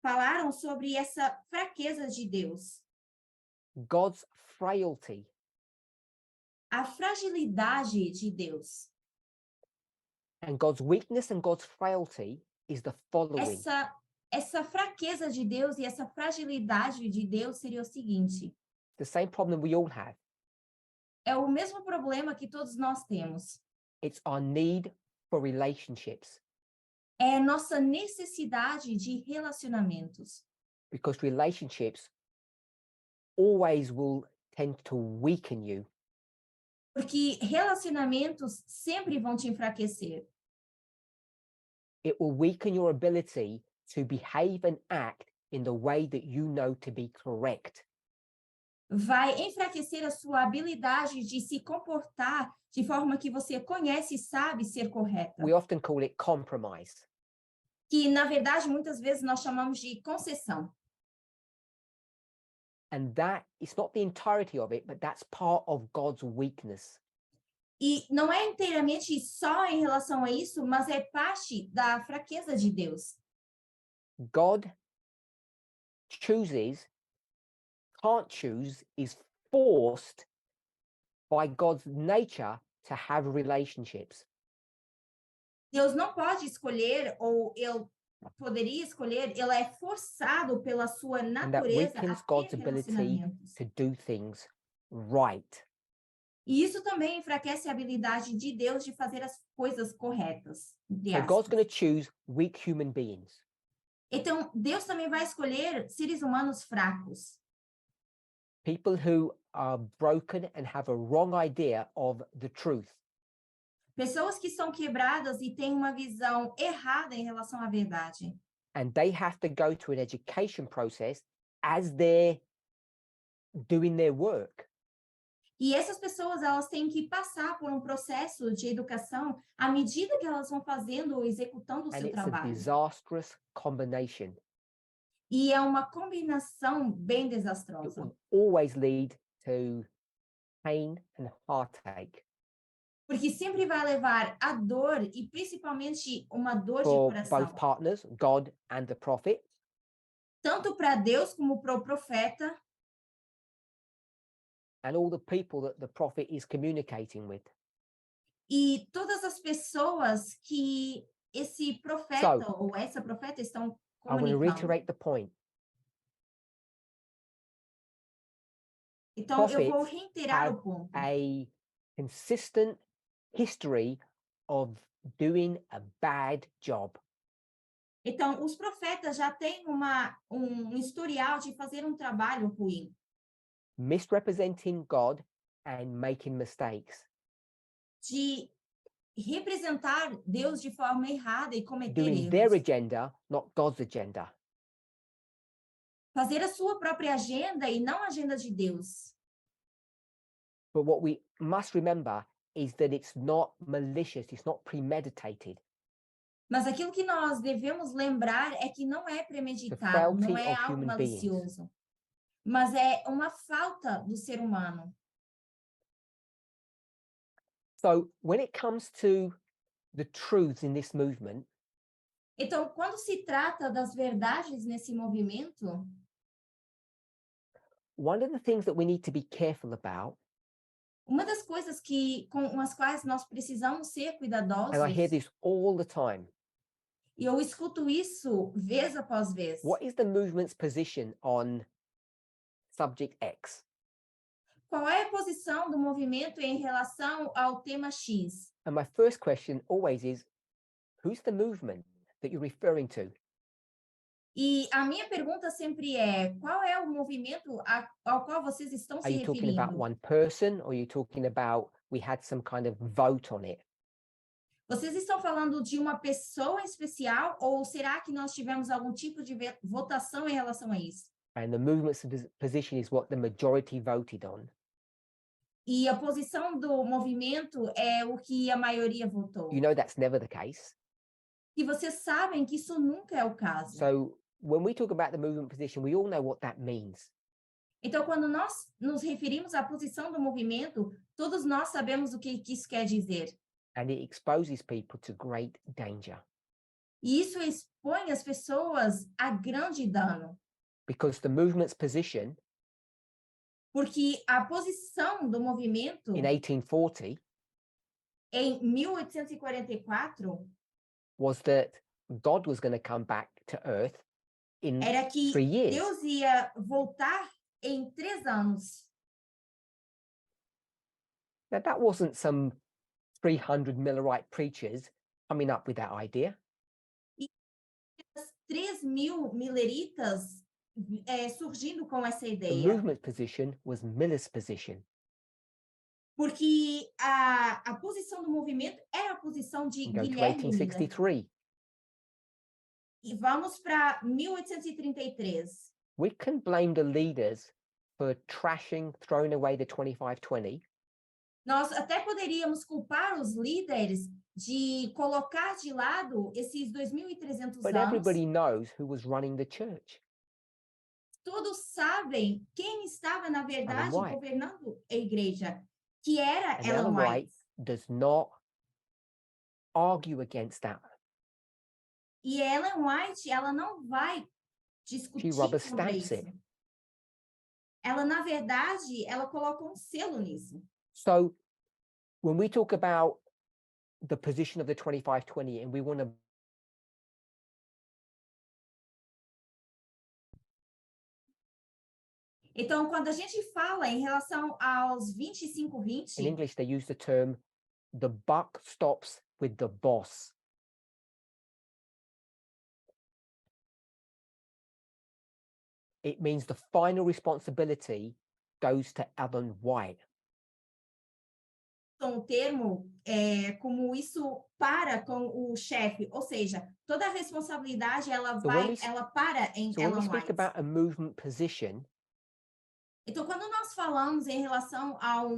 falaram sobre essa fraqueza de Deus. God's frailty A fragilidade de Deus. and God's weakness and God's frailty is the following. Essa fraqueza de Deus e essa fragilidade de Deus seria o seguinte: The same problem we all have. é o mesmo problema que todos nós temos. It's our need for relationships, É nossa necessidade de relacionamentos. because relationships always will tend to weaken you. Porque relacionamentos sempre vão te enfraquecer. It will weaken your ability to behave and act in the way that you know to be correct. Vai enfraquecer a sua habilidade de se comportar de forma que você conhece e sabe ser correta. We often call it compromise. Que, na verdade, muitas vezes nós chamamos de concessão. And that is not the entirety of it, but that's part of God's weakness. E não é inteiramente só em relação a isso, mas é parte da fraqueza de Deus. God can't choose, is forced by God's nature to have relationships. Deus não pode escolher, ou ele poderia escolher, ele é forçado pela sua And that natureza weakens a God's ter ability relacionamentos. to do things right. E isso também enfraquece a habilidade de Deus de fazer as coisas corretas. entre So God's aspas. going to choose weak human beings. Então, Deus também vai escolher seres humanos fracos. People who are broken and have a wrong idea of the truth. Pessoas que são quebradas e têm uma visão errada em relação à verdade. And they have to go through an education process as they're doing their work. E essas pessoas, elas têm que passar por um processo de educação à medida que elas vão fazendo ou executando o And seu it's a trabalho. disastrous combination. E é uma combinação bem It desastrosa. will always lead to pain and heartache Porque sempre vai levar a dor e principalmente uma dor de for coração. both partners, God and the prophet. Tanto para Deus como para o profeta And all the people that the prophet is communicating with. e todas as pessoas que esse profeta ou essa profeta estão I want to comunicando. reiterate the point. Então, eu vou Prophets reiterar have o ponto. a consistent history of doing a bad job. Então, os profetas já têm um historial de fazer um trabalho ruim, Misrepresenting God and making mistakes. de representar Deus de forma errada e cometer Doing their erros. agenda, not God's agenda. Fazer a sua própria agenda e não a agenda de Deus. But what we must remember is that it's not malicious, it's not premeditated. Mas aquilo que nós devemos lembrar é que não é premeditado, frailty não é of algo human beings. malicioso, mas é uma falta do ser humano. So when it comes to the truths in this movement, Então, quando se trata das verdades nesse movimento, one of the things that we need to be careful about, uma das coisas com as quais nós precisamos ser cuidadosos, and I hear this all the time, e eu escuto isso vez após vez. what is the movement's position on subject X? Qual é a posição do movimento em relação ao tema X? And my first question always is, who's the movement that you're referring to? E a minha pergunta sempre é, qual é o movimento ao qual vocês estão se Are you talking about referindo? one person, or are you talking about we had some kind of vote on it? Vocês estão falando de uma pessoa em especial ou será que nós tivemos algum tipo de votação em relação a isso? And the movement's position is what the majority voted on. E a posição do movimento é o que a maioria votou. You know that's never the case. E vocês sabem que isso nunca é o caso. So when we talk about the movement position, we all know what that means. Então, quando nós nos referimos à posição do movimento, todos nós sabemos o que isso quer dizer. And it exposes people to great danger. E isso expõe as pessoas a grande dano. Because the movement's position Porque a posição do movimento in 1840 em 1844 was that God was going to come back to earth in era que 3 years. Deus ia voltar em 3 anos. Now, that wasn't some 300 Millerite preachers coming up with that idea. As 3.000 mileritas surgindo com essa The ideia. movement position was Miller's position. Porque a posição do movimento era a posição de And go to Guilherme Miller. 1863. E vamos para 1833. We can blame the leaders for trashing, throwing away the 2520. Nós até poderíamos culpar os líderes de colocar de lado esses 2.300 But anos. everybody knows who was running the church. Todos sabem quem estava, na verdade, White. governando a igreja, que era And Ellen Ellen White. White does not argue against that. E Ellen White, ela não vai discutir She rubber contra stamps isso. it. Ela, na verdade, ela coloca um selo nisso. So when we talk about the position of the 2520 and we want to Então, quando a gente fala em relação aos 25-20, in English, they use the term, the buck stops with the boss. It means the final responsibility goes to Ellen White. o termo como isso para com o chefe, ou seja, toda a responsabilidade ela para em So when we Ellen speak White. about a movement position, Então, quando nós falamos em relação a we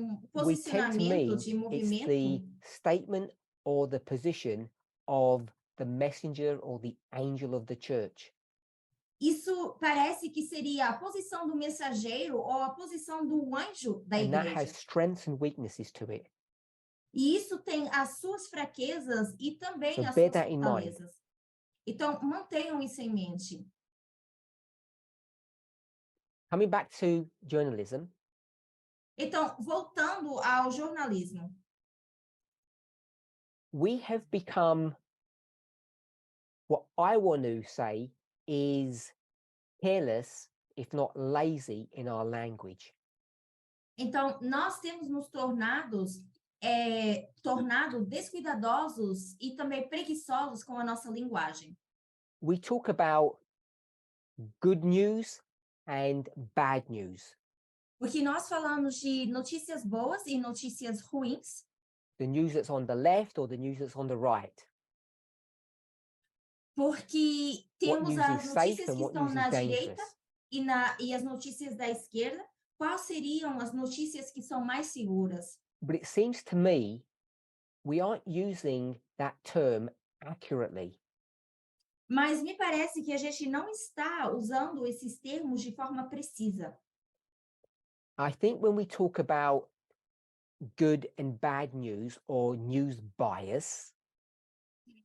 tend to mean posicionamento de it's movimento, the statement or the position of the messenger or the angel of the church. isso parece que seria a posição do mensageiro ou a posição do anjo da And that igreja. has strengths and weaknesses to it. E isso tem as suas fraquezas e também So as bear suas that in mind. fortalezas. Então, mantenham isso em mente. Coming back to journalism, Então, voltando ao jornalismo. we have become, what I want to say is careless, if not lazy, in our language. Então, nós temos nos tornado descuidadosos e também preguiçosos com a nossa linguagem. We talk about good news and bad news. Porque nós falamos de notícias boas e notícias ruins, The news that's on the left or the news that's on the right. porque What temos news as is safe notícias and que what estão news na is direita dangerous. e as notícias da esquerda. Quais seriam as notícias que são mais seguras? But it seems to me we aren't using that term accurately. Mas me parece que a gente não está usando esses termos de forma precisa. I think when we talk about good and bad news or news bias,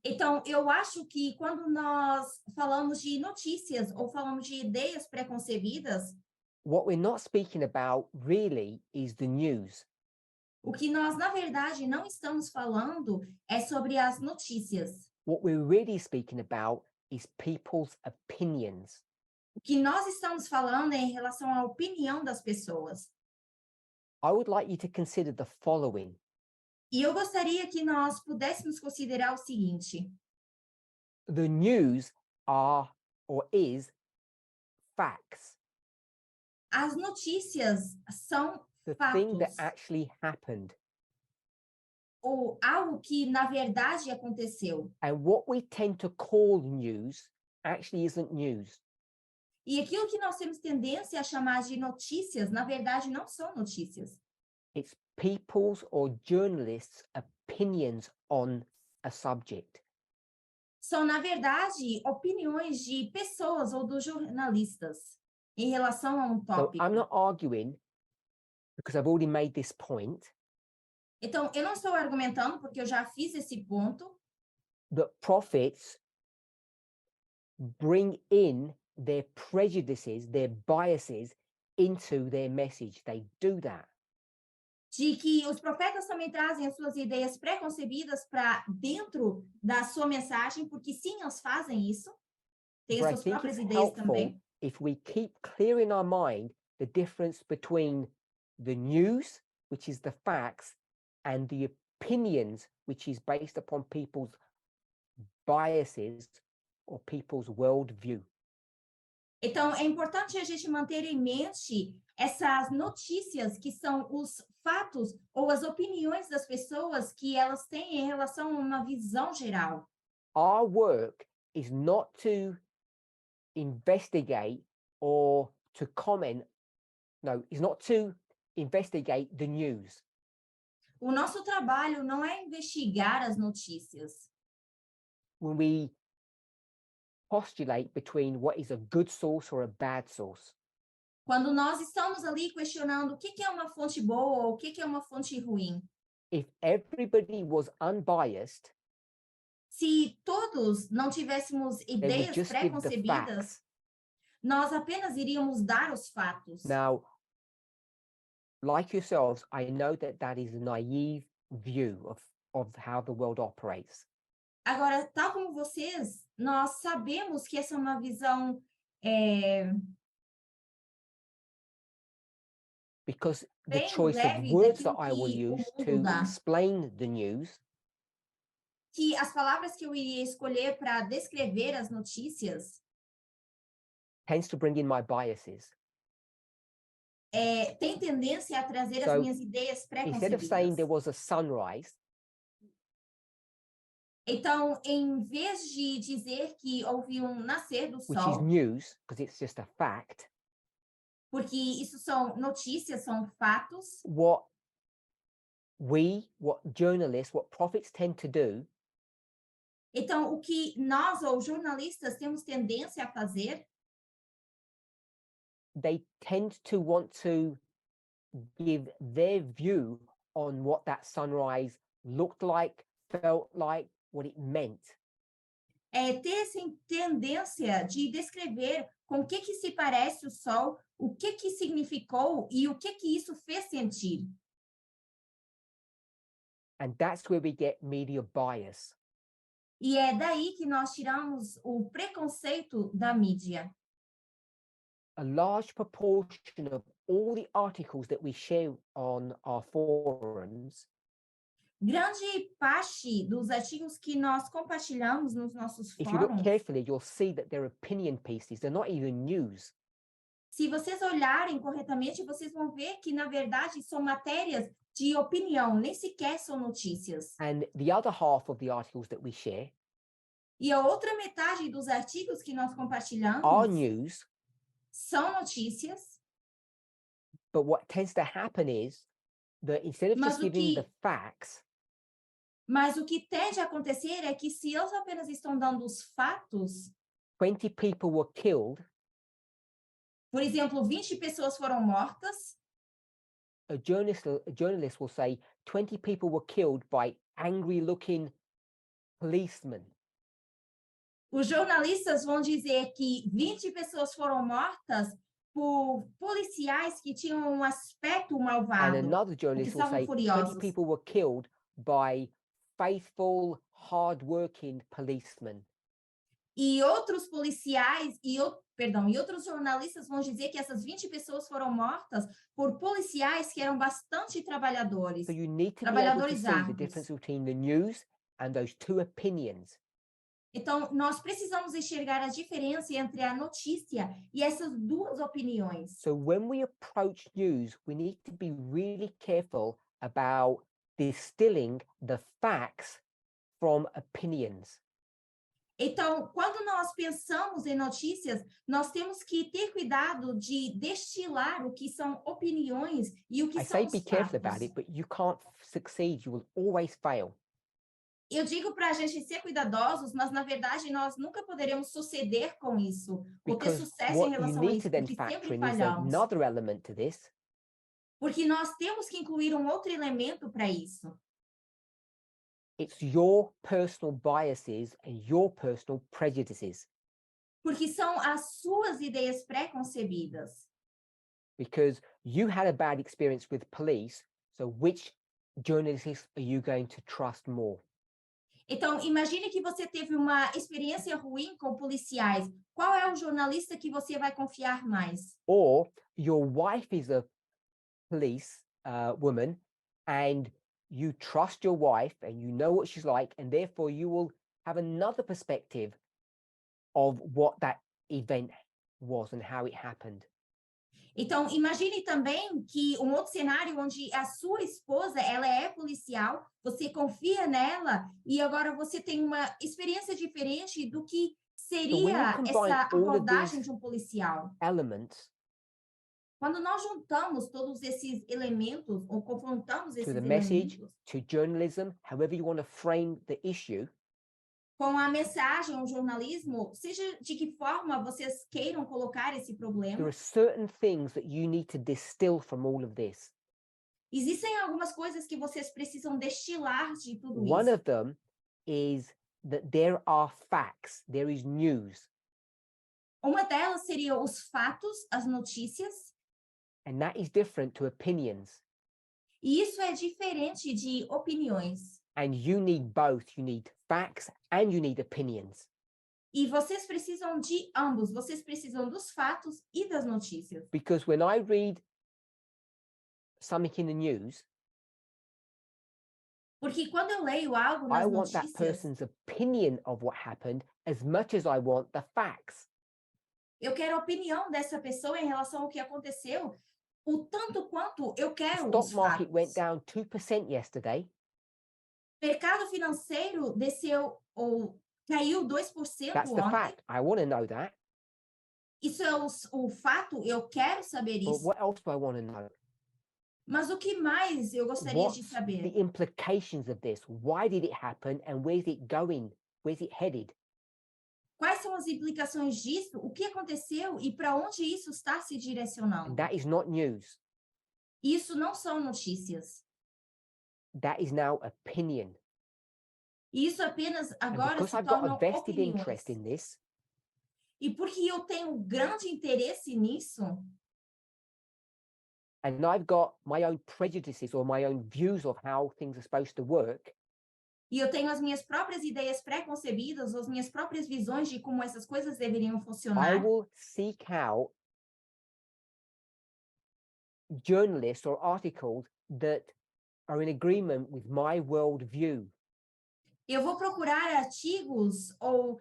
Então, eu acho que quando nós falamos de notícias ou falamos de ideias preconcebidas, what we're not speaking about really is the news. o que nós, na verdade, não estamos falando é sobre as notícias. What we're really speaking about is people's opinions. O que nós estamos falando é em relação à opinião das pessoas. I would like you to consider the following. E eu gostaria que nós pudéssemos considerar o seguinte: The news are or is facts. as notícias são The fatos, thing that actually happened. ou algo que, na verdade, aconteceu. And what we tend to call news actually isn't news. E aquilo que nós temos tendência a chamar de notícias, na verdade, não são notícias. It's people's or journalists' opinions on a subject. São, na verdade, opiniões de pessoas ou dos jornalistas em relação a um So tópico. I'm not arguing because I've already made this point Então, eu não estou argumentando porque eu já fiz esse ponto that prophets bring in their prejudices, their biases into their message. They do that. De que os profetas também trazem as suas ideias pré-concebidas para dentro da sua mensagem, porque sim, eles fazem isso. Tem as But I suas think próprias it's ideias helpful também. if we keep clear in our mind the difference between the news, which is the facts, and the opinions, which is based upon people's biases or people's worldview. Então, é importante a gente manter em mente essas notícias que são os fatos ou as opiniões das pessoas que elas têm em relação a uma visão geral. Our work is not to investigate or to comment. No, it's not to investigate the news. O nosso trabalho não é investigar as notícias. When we postulate between what is a good source or a bad source. Quando nós estamos ali questionando o que é uma fonte boa ou o que é uma fonte ruim. If everybody was unbiased, Se todos não tivéssemos they would ideias just give the pré-concebidas, facts. nós apenas iríamos dar os fatos. Now, like yourselves, I know that that is a naive view of how the world operates. Agora, tal como vocês, nós sabemos que essa é uma visão Because the bem choice of leve words daquilo that I will que o use mundo to dá. explain the news Que as palavras que eu iria escolher para descrever as notícias tends to bring in my biases. tem tendência a trazer as So, minhas ideias Instead of saying there pré-concebidas. was a sunrise, Então, em vez de dizer que houve um nascer do which is sol, news, because it's just a fact, porque isso são notícias, são fatos, what journalists, what prophets tend to do então o que nós, ou jornalistas, temos tendência a fazer, they tend to want to give their view on what that sunrise looked like, felt like, what it meant. é ter essa tendência de descrever com o que se parece o sol, o que significou e o que isso fez sentir. And that's where we get media bias. E é daí que nós tiramos o preconceito da mídia. A large proportion of all the articles that we share on our forums Grande parte dos artigos que nós compartilhamos nos nossos if you look fóruns, carefully, you'll see that they're opinion pieces. They're not even news. se vocês olharem corretamente, vocês vão ver que, na verdade, são matérias de opinião, nem sequer são notícias. And the other half of the articles that we share E a outra metade dos artigos que nós are compartilhamos news, são notícias, but what tends to happen is that instead of Mas just o giving que- the facts, mas o que tende a acontecer é que se eles apenas estão dando os fatos, 20 people were killed, por exemplo, 20 pessoas foram mortas, a journalist will say 20 people were killed by angry-looking policemen. os jornalistas vão dizer que 20 pessoas foram mortas por policiais que tinham um aspecto And malvado, another journalist will estavam say 20 furiosos. people were killed by faithful, hard-working policemen. E outros policiais, e outros jornalistas vão dizer que essas 20 pessoas foram mortas por policiais que eram bastante trabalhadores. So you need to be able to Trabalhadores see the árduos. difference between the news and those two opinions. Então, nós precisamos enxergar a diferença entre a notícia e essas duas opiniões. So when we approach news, we need to be really careful about distilling the facts from opinions. Então, quando nós pensamos em notícias, nós temos que ter cuidado de destilar o que são opiniões e o que I são say os be careful fatos. about it, but you can't succeed. You will always fail. Eu digo para a gente ser cuidadosos, mas na verdade nós nunca poderemos suceder com isso, ou ter Because sucesso em what you relação a need isso, to then porque factor sempre in is falhamos. another element to this, Porque nós temos que incluir um outro elemento para isso. it's your personal biases and your personal prejudices. Porque são as suas ideias pré-concebidas. because you had a bad experience with police. So which journalists are you going to trust more? Então, imagine que você teve uma experiência ruim com policiais. Qual é o jornalista que você vai confiar mais? Or your wife is a police woman and you trust your wife and you know what she's like, and therefore you will have another perspective of what that event was and how it happened. Então, imagine também que um outro cenário onde a sua esposa, ela é policial, você confia nela e agora você tem uma experiência diferente do que seria essa abordagem de um policial. Elements Quando nós juntamos todos esses elementos ou confrontamos esses to the message, elementos to journalism, however you want to frame the issue, com a mensagem, o jornalismo, seja de que forma vocês queiram colocar esse there problema, are certain things that you need to distill from all of this. existem algumas coisas que vocês precisam destilar de tudo One isso. of them is that there are facts, there is news, Uma delas seria os fatos, as notícias, and that is different to opinions. e isso é diferente de opiniões. And you need both. You need facts and you need opinions. E vocês precisam de ambos, vocês precisam dos fatos e das notícias. Because when I read something in the news, Porque quando eu leio algo I nas want that notícias, person's opinion of what happened as much as I want the facts. eu quero a opinião dessa pessoa em relação ao que aconteceu, o tanto quanto eu The quero stock os market went fatos. down 2% yesterday. O mercado financeiro desceu ou caiu 2% That's the ontem. fact. I want to know that. Isso é o fato, eu quero saber But isso. what else do I want to know? Mas o que mais eu gostaria de What's saber? the implications of this? Why did it happen? And where's it going? Where's it headed? Quais são as implicações disso? O que aconteceu e para onde isso está se And direcionando? that is not news. Isso não são notícias. That is now opinion. Isso apenas And agora because se I've got a tornam vested opiniões. interest in this, E porque eu tenho grande interesse nisso, and I've got my own prejudices or my own views of how things are supposed to work, e eu tenho as minhas próprias ideias pré-concebidas, as minhas próprias visões de como essas coisas deveriam I funcionar, will seek out journalists or articles that are in agreement with my worldview. eu vou procurar artigos ou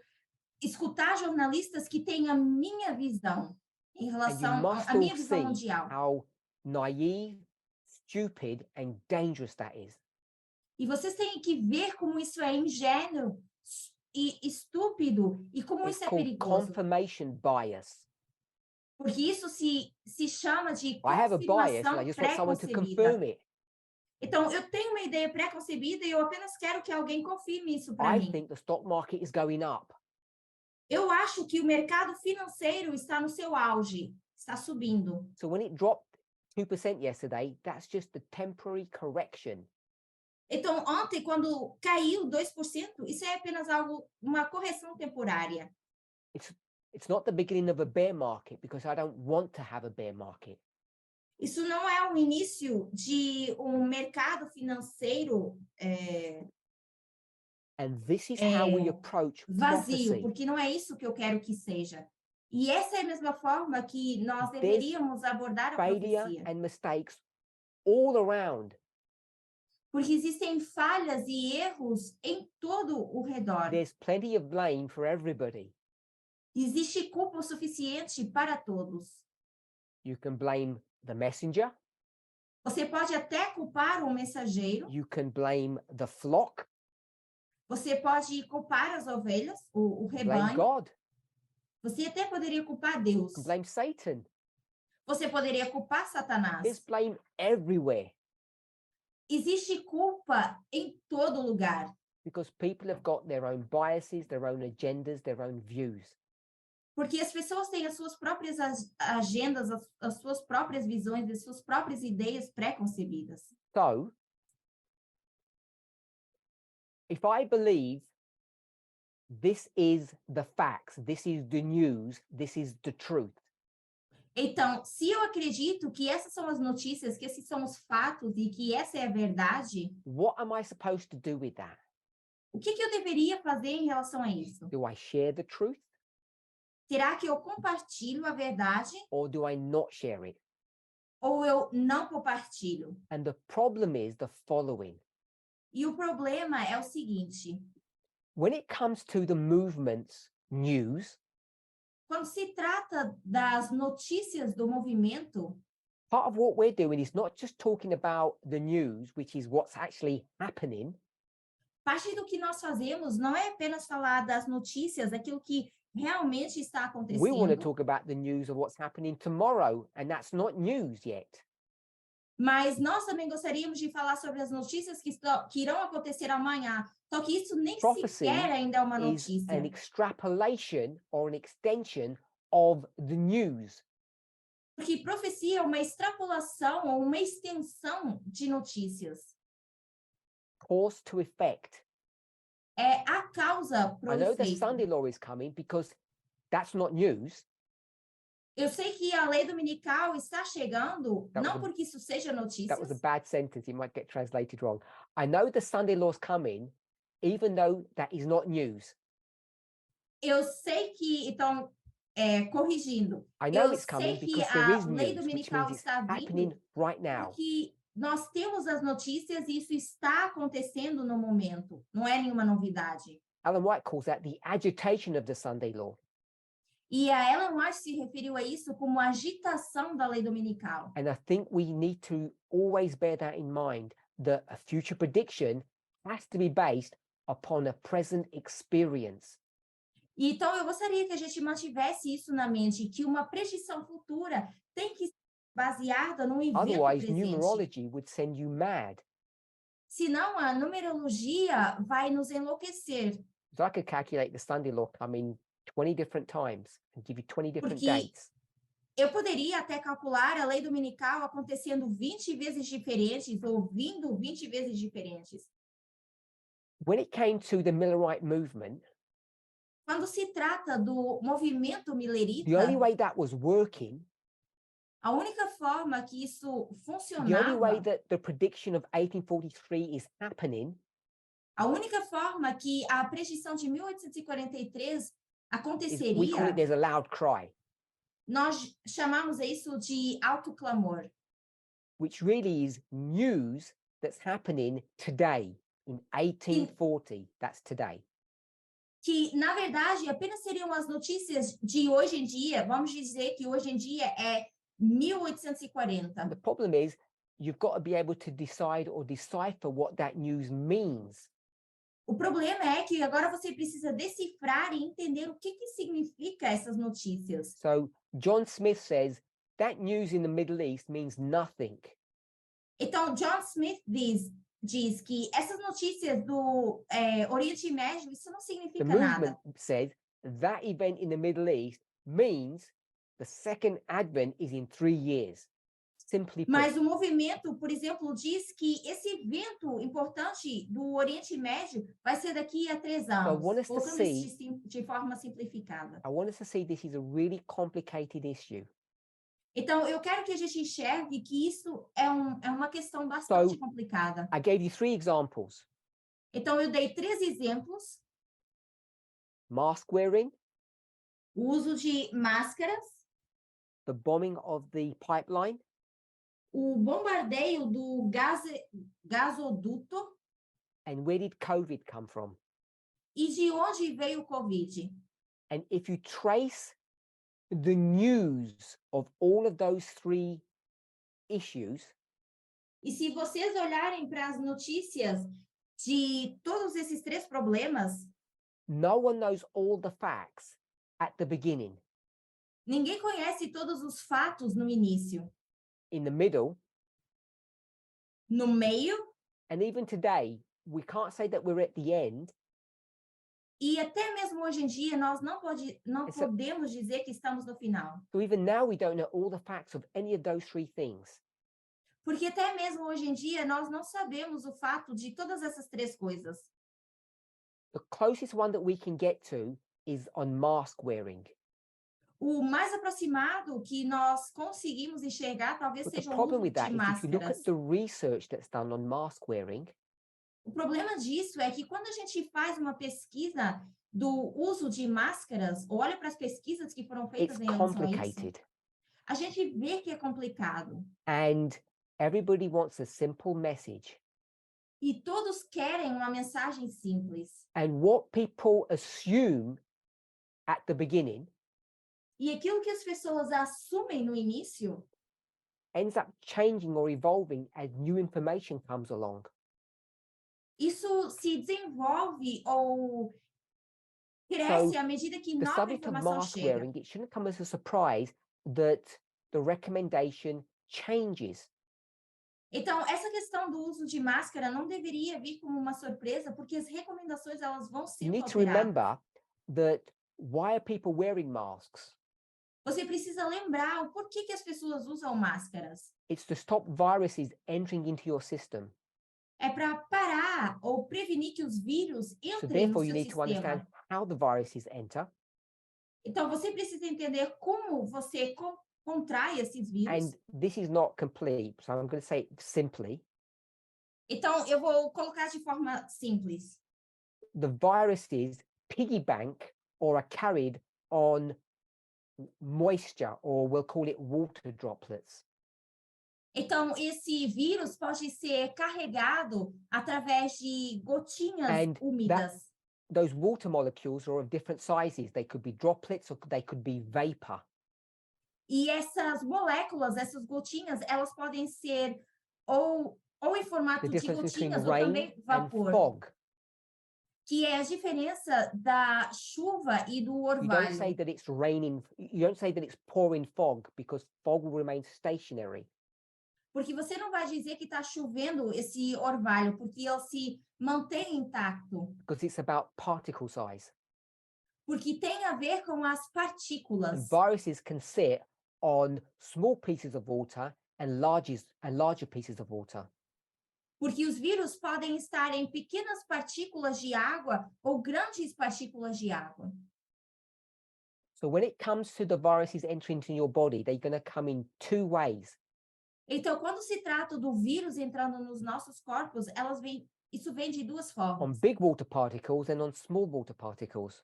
escutar jornalistas que têm a minha visão em And you relação must à all minha visão see mundial. how naive, stupid, and dangerous that is. E vocês têm que ver como isso é ingênuo e estúpido e como It's isso é called perigoso. confirmation bias. Porque isso se chama de I have a bias and I confirmação just want someone to confirm pré-concebida. it. Então, eu tenho uma ideia pré-concebida e eu apenas quero que alguém confirme isso para I mim. think the stock market is going up. Eu acho que o mercado financeiro está no seu auge, está subindo. So when it dropped 2% yesterday, that's just a temporary correction. Então, ontem, quando caiu 2%, isso é apenas uma correção temporária. It's not the beginning of a bear market because I don't want to have a bear market. Isso não é o início de um mercado financeiro And this is how we approach vazio, prophecy. porque não é isso que eu quero que seja. E essa é a mesma forma que nós There's deveríamos abordar a Failure profecia. and mistakes all around. Porque existem falhas e erros em todo o redor. There's plenty of blame for everybody. Existe culpa o suficiente para todos. You can blame the messenger. Você pode até culpar o mensageiro, You can blame the flock. você pode culpar as ovelhas, o Blame rebanho, God. você até poderia culpar You Deus, can blame Satan. você poderia culpar There's Satanás. blame everywhere Existe culpa em todo lugar, because people have got their own biases, their own agendas, their own views. porque as pessoas têm as suas próprias agendas, as suas próprias visões, as suas próprias ideias pré-concebidas. So, if I believe this is the facts, this is the news, this is the truth, Então, se eu acredito que essas são as notícias, que esses são os fatos e que essa é a verdade, what am I supposed to do with that? o que eu deveria fazer em relação a isso? Do I share the truth Será que eu compartilho a verdade or do I not share it? ou eu não compartilho? And the problem is the following. E o problema é o seguinte: When it comes to the movement's news, quando se trata das notícias do movimento, part of what we're doing is not just talking about the news, which is what's actually happening, parte do que nós fazemos não é apenas falar das notícias, daquilo que realmente está we want to acontecendo, talk about the news of what's happening tomorrow, and that's not news yet. mas nós também gostaríamos de falar sobre as notícias que irão acontecer amanhã. Só que isso nem Prophecy sequer ainda é uma is notícia. an extrapolation or an extension of the news. Porque profecia é uma extrapolação ou uma extensão de notícias. Cause to effect. É a causa pro I know the efeito. Sunday law is coming because that's not news. Eu sei que a lei dominical está chegando, That was não a- porque isso seja That was a notícias. bad sentence. It might get translated wrong. I know the Sunday law is coming, even though that is not news. Eu sei que, então, corrigindo, I know eu it's coming sei que because there a is lei news, which dominical means it's está happening vindo right now. porque nós temos as notícias e isso está acontecendo no momento. Não é nenhuma novidade. Ellen White calls that the agitation of the Sunday law. E a Ellen White se referiu a isso como agitação da lei dominical. And I think we need to always bear that in mind, that a future prediction has to be based upon a present experience. Então, eu gostaria que a gente mantivesse isso na mente, que uma predição futura tem que ser baseada num evento Otherwise, presente. numerology would send you mad. Senão, a numerologia vai nos enlouquecer. So I could calculate the Sunday law coming 20 different times and give you 20 different Porque dates. eu poderia até calcular a lei dominical acontecendo 20 vezes diferentes ou vindo 20 vezes diferentes. When it came to the Millerite movement, Quando se trata do movimento the only milerita, way that was working, a única forma que isso the only funcionava, way that the prediction of 1843 is happening a única forma que a predição de 1843 is we call aconteceria, it there's a loud cry, nós chamamos isso de autoclamor, which really is news that's happening today in 1840. That's today. que, na verdade, apenas seriam as notícias de hoje em dia, vamos dizer que hoje em dia é 1840. The problem is you've got to be able to decide or decipher what that news means. O problema é que agora você precisa decifrar e entender o que significa essas notícias. So John Smith says that news in the Middle East means nothing. Então, John Smith diz que essas notícias do Oriente Médio, isso não The significa movement nada. says that event in the Middle East means the second advent is in 3 years. Simply put. Mas o movimento, por exemplo, diz que esse evento importante do Oriente Médio vai ser daqui a 3 anos. want us to Colocando see- isso de forma simplificada. I want us to see this is a really complicated issue. Então, eu quero que a gente enxergue que isso é uma questão bastante So- complicada. I gave you 3 examples: Então, eu dei 3 exemplos. mask wearing, O uso de máscaras, the bombing of the pipeline, o bombardeio do gasoduto and where did COVID come from? e de onde veio o Covid. And if you trace the news of all of those 3 issues, E se vocês olharem para as notícias de todos esses 3 problemas, no one knows all the facts at the beginning. ninguém conhece todos os fatos no início. In the middle, No meio, and even today, we can't say that we're at the end. e até mesmo hoje em dia, nós não Essa- podemos dizer que estamos no final. So even now, we don't know all the facts of any of those 3 things. Porque até mesmo hoje em dia, nós não sabemos o fato de todas essas 3 coisas. The closest one that we can get to is on mask wearing. o mais aproximado que nós conseguimos enxergar talvez But the seja o problem uso with that de is if you look máscaras. at the research that's done on mask wearing, O problema disso é que quando a gente faz uma pesquisa do uso de máscaras, ou olha para as pesquisas que foram feitas it's em relação a isso, complicated. a gente vê que é complicado. And everybody wants a simple message. E todos querem uma mensagem simples. And what people assume at the beginning E aquilo que as pessoas assumem no início ends up changing or evolving as new information comes along. isso se desenvolve ou cresce So, à medida que The nova subject of informação mask chega. wearing, it shouldn't come as a surprise that the recommendation changes. Então, essa questão do uso de máscara não deveria vir como uma surpresa, porque as recomendações elas vão You sendo need to alteradas. remember that why are people wearing masks? Você precisa lembrar o porquê que as pessoas usam máscaras. It's to stop viruses entering into your system. É para parar ou prevenir que os vírus So entrem no therefore, you seu need to understand sistema. how the viruses enter. Então, você precisa entender como você contrai esses vírus. And this is not complete, so I'm going to say it simply. Então, eu vou colocar de forma simples. The viruses piggyback or are carried on moisture, or we'll call it water droplets. Então, esse vírus pode ser carregado através de gotinhas And úmidas. Those water molecules are of different sizes. They could be droplets or they could be vapor. E essas moléculas, essas gotinhas, elas podem ser ou em The formato de difference between gotinhas ou rain também and vapor, fog. que é a diferença da chuva e do You don't say orvalho. that it's raining. You don't say that it's pouring fog, because fog will remain stationary. Porque você não vai dizer que está chovendo esse orvalho, porque ele se mantém intacto. Because it's about particle size. Porque tem a ver com as And partículas. viruses can sit on small pieces of water and larger pieces of water. Porque os vírus podem estar em pequenas partículas de água ou grandes partículas de água. So when it comes to the viruses entering into your body, they're going to come in two ways. Então, quando se trata do vírus entrando nos nossos corpos, isso vem de duas On formas. big water particles and on small water particles.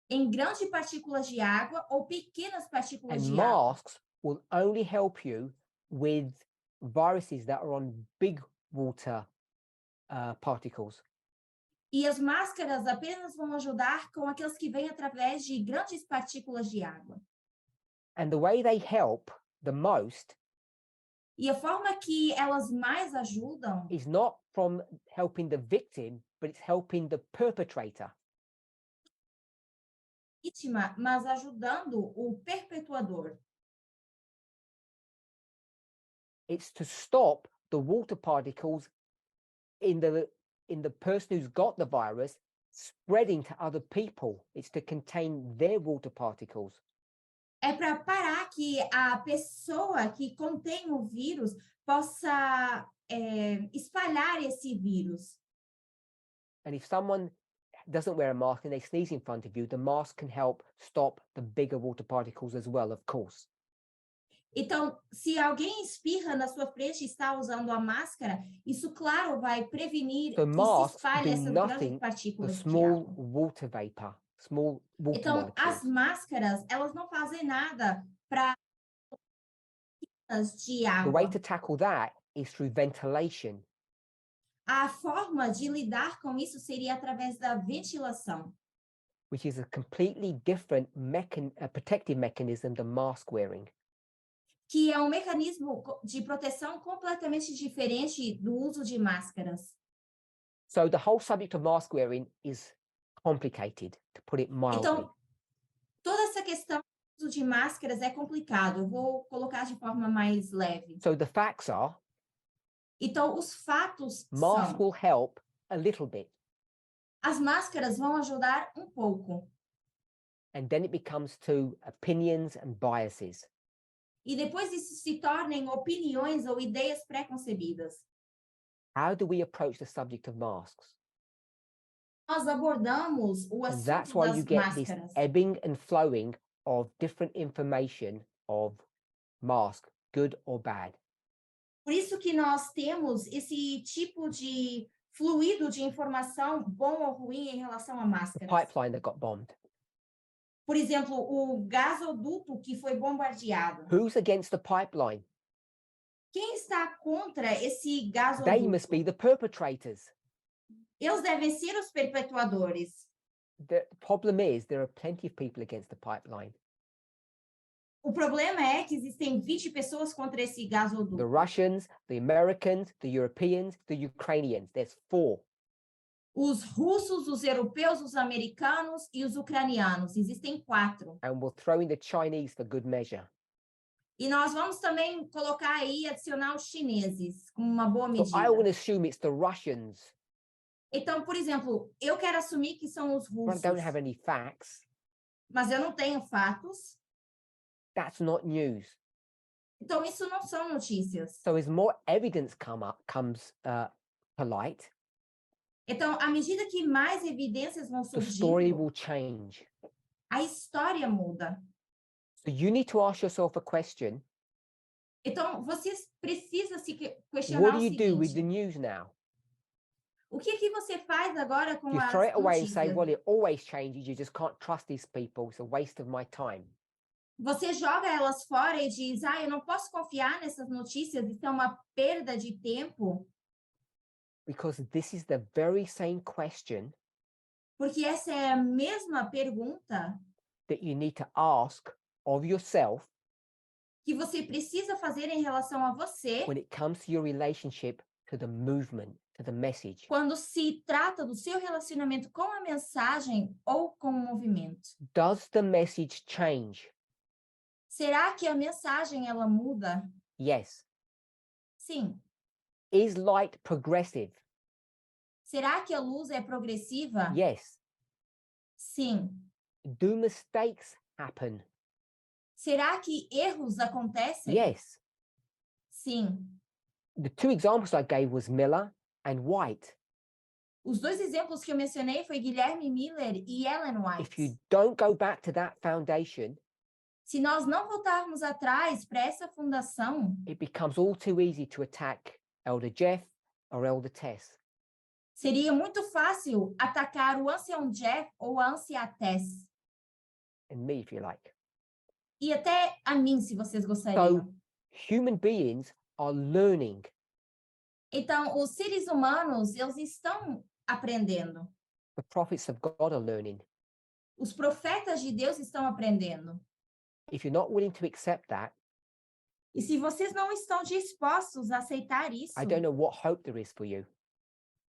Em grandes partículas de água ou pequenas partículas And de água. masks will only help you with viruses that are on big water particles. E as máscaras apenas vão ajudar com aqueles que vêm através de grandes partículas de água. And the way they help the most E a forma que elas mais ajudam is not from helping the victim, but it's helping the perpetrator. vítima, mas ajudando o perpetuador. It's to stop the water particles in the person who's got the virus spreading to other people. It's to contain their water particles. É para parar que a pessoa que contém o vírus possa espalhar esse vírus. And if someone doesn't wear a mask and they sneeze in front of you, the mask can help stop the bigger water particles as well, of course. Então, se alguém espirra na sua frente e está usando a máscara, isso, claro, vai prevenir So que se masks espalhe do essas nothing grandes the partículas de small água. water vapor, small water Então, molecules. as máscaras, elas não fazem nada para de The way água. to tackle that is through ventilation. A forma de lidar com isso seria através da ventilação, Which is a completely different protective mechanism than mask wearing. que é um mecanismo de proteção completamente diferente do uso de máscaras. So the whole subject of mask wearing is complicated, to put it mildly. Então, toda essa questão do uso de máscaras é complicado. Eu vou colocar de forma mais leve. So the facts are, Então, os fatos masks são: will help a little bit, as máscaras vão ajudar um pouco. and then it becomes to opinions and biases. E depois isso se torna em opiniões ou ideias pré-concebidas. How do we approach the subject of masks? Nós abordamos o And that's assunto why das you get this máscaras. ebbing and flowing of different information of mask, good or bad. Por isso que nós temos esse tipo de fluido de informação, bom ou ruim, em relação a The máscaras. pipeline that got bombed. Por exemplo, o gasoduto que foi bombardeado. Who's against the pipeline? Quem está contra esse They must be gasoduto? the perpetrators. Eles devem ser os perpetuadores. The problem is there are plenty of people against the pipeline. O problema é que existem 20 pessoas contra esse The gasoduto. Russians, the Americans, the Europeans, the Ukrainians. There's 4. Os russos, os europeus, os americanos e os ucranianos. Existem 4. And we'll throw in the Chinese for good measure. E nós vamos também colocar aí, adicionar os chineses, como uma boa So medida. I want to assume it's the Russians, Então, por exemplo, eu quero assumir que são os but I russos, don't have any facts. mas eu não tenho fatos. That's not news. Então, isso não são notícias. So as more evidence comes to light, Então, à medida que mais evidências vão the story surgindo, will change. a história muda. So you need to ask yourself a question. Então, vocês precisam se questionar What o do you do with the seguinte: news now? o que você faz agora com Do you as throw it away and say, notícias? well, it always changes, you just can't trust these people, it's a waste of my time? Você joga elas fora e diz, eu não posso confiar nessas notícias, isso é uma perda de tempo, Because this is the very same question porque essa é a mesma pergunta that you need to ask of yourself que você precisa fazer em relação a você when it comes to your relationship to the movement, to the message. quando se trata do seu relacionamento com a mensagem ou com o movimento. Does the message change? Será que a mensagem ela muda? Yes. Sim. Is light progressive? Será que a luz é progressiva? Yes. Sim. Do mistakes happen? Será que erros acontecem? Yes. Sim. The 2 examples I gave was Miller and White. Os 2 exemplos que eu mencionei foi Guilherme Miller e Ellen If you White. don't go back to that foundation, Se nós não voltarmos atrás para essa fundação, it becomes all too easy to attack Elder Jeff or Elder Tess. seria muito fácil atacar o ancião Jeff ou a anciã Tess. And me, if you like. E até a mim, se vocês gostariam. Human beings are learning. Então, os seres humanos, eles estão aprendendo. The prophets of God are learning. Os profetas de Deus estão aprendendo. If you're not willing to accept that, E se vocês não estão dispostos a aceitar isso, I don't know what hope there is for you.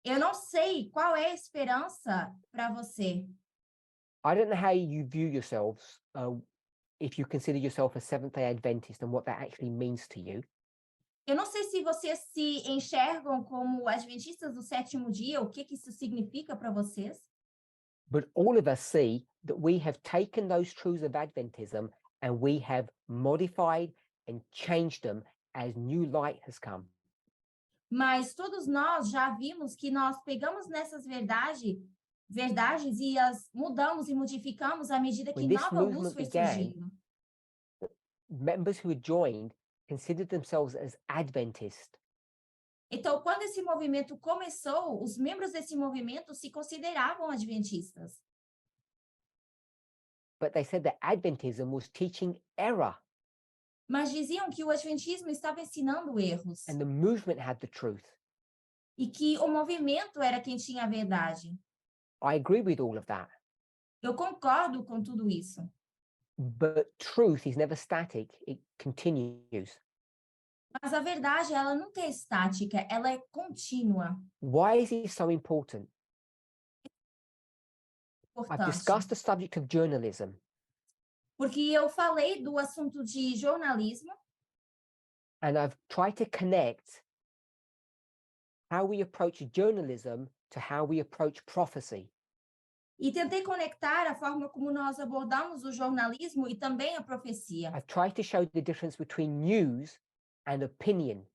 eu não sei qual é a esperança para você. I don't know how you view yourselves, if you consider yourself a Seventh-day Adventist and what that actually means to you. Eu não sei se vocês se enxergam como adventistas do 7º dia, o que isso significa para vocês. But all of us see that we have taken those truths of Adventism and we have modified and changed them as new light has come. Mas todos nós já vimos que nós pegamos nessas verdades e as mudamos e modificamos à medida que When this nova luz movement foi began, surgindo. Members who had joined considered themselves as Adventist. Então, quando esse movimento começou, os membros desse movimento se consideravam adventistas. But they said that Adventism was teaching error Mas diziam que o adventismo estava ensinando erros and the movement had the truth. e que o movimento era quem tinha a verdade. I agree with all of that. Eu concordo com tudo isso. But truth is never static, it continues. Mas a verdade, ela nunca é estática, ela é contínua. Why is it so important? I've Importante. discussed the subject of journalism. Porque eu falei do assunto de jornalismo And I've tried to connect how we approach journalism to how we approach prophecy. e tentei conectar a forma como nós abordamos o jornalismo e também a profecia. I've tried to show the difference between news and opinion.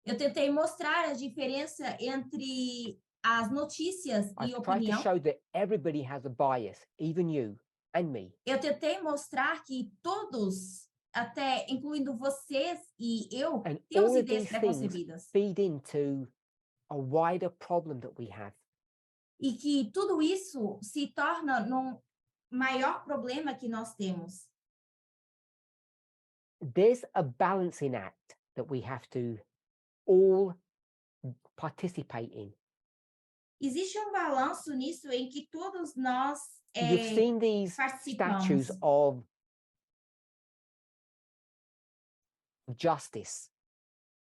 Eu tentei mostrar a diferença entre as notícias e I've tried to opinião. show that everybody has a bias, even you. and me. Eu tentei mostrar que todos, até incluindo vocês e eu, And temos all of ideias these things preconcebidas. feed into a wider problem that we have. E que tudo isso se torna num maior problema que nós temos. There's a balancing act that we have to all participate in. Existe um balanço nisso em que todos nós You've seen these participamos. statues of justice,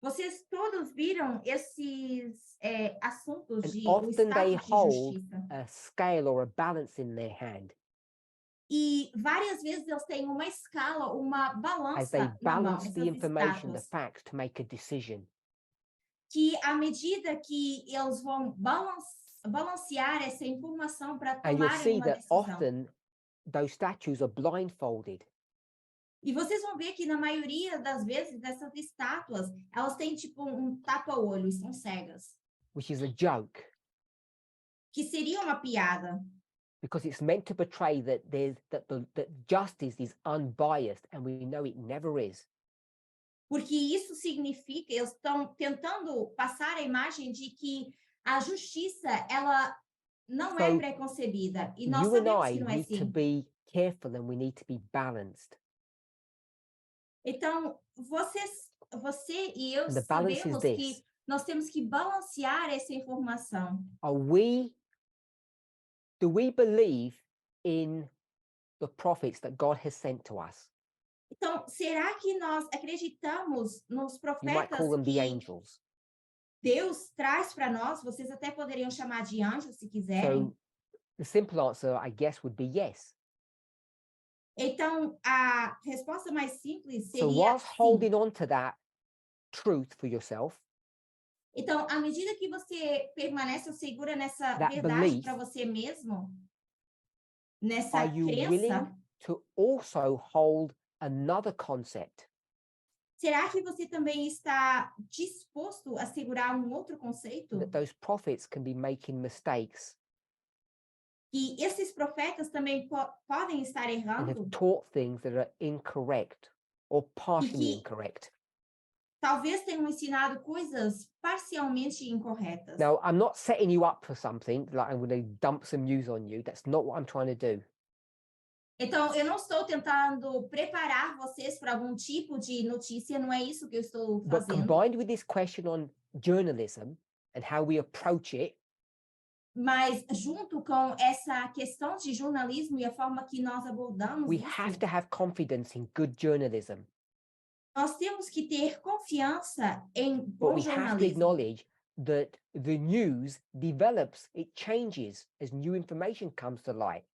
Vocês todos viram esses assuntos and de often they estátuas de hold justiça. a scale or a balance in their hand E várias vezes eles têm uma escala, uma as they balança na mão, balance the essas information, the estátuas, facts to make a decision. que à medida que eles vão balancear essa informação para And you'll tomarem see uma that decisão. often those statues are blindfolded. E vocês vão ver que na maioria das vezes essas estátuas, elas têm tipo um tapa-olho, são cegas, Which is a joke, que seria uma piada, because it's meant to portray that that justice is unbiased, and we know it never is. porque isso significa, eles estão tentando passar a imagem de que a justiça, ela não é So, preconcebida, e nós You and sabemos I que não é need to assim. be careful, and we need to be balanced. Então, você e eu And the balance is sabemos this: que nós temos que balancear essa informação. do we believe in the prophets that God has sent to us? Então, será que nós acreditamos nos You might profetas call them the que angels. Deus traz para nós? Vocês até poderiam chamar de anjos se quiserem. So the simple answer, I guess, would be yes. Então, a resposta mais simples So seria whilst sim. holding on to that truth for yourself, Então, à medida que você permanece ou segura nessa That verdade belief, para você mesmo, nessa are you crença, willing to also hold another concept será que você também está disposto a segurar um outro conceito? that those prophets can be making mistakes Que esses profetas também podem estar and have errando? taught things that are incorrect or partially que- incorrect? Talvez tenham ensinado coisas parcialmente incorretas. Now, I'm not setting you up for something, like I'm going to dump some news on you. That's not what I'm trying to do. Então, eu não estou tentando preparar vocês para algum tipo de notícia, não é isso que eu estou But fazendo. combined with this question on journalism and how we approach it, Mas junto com essa questão de jornalismo e a forma que nós abordamos we isso, have to have confidence in good journalism. nós temos que ter confiança em But bom we have to jornalismo. acknowledge that the news develops, it changes as new information comes to light.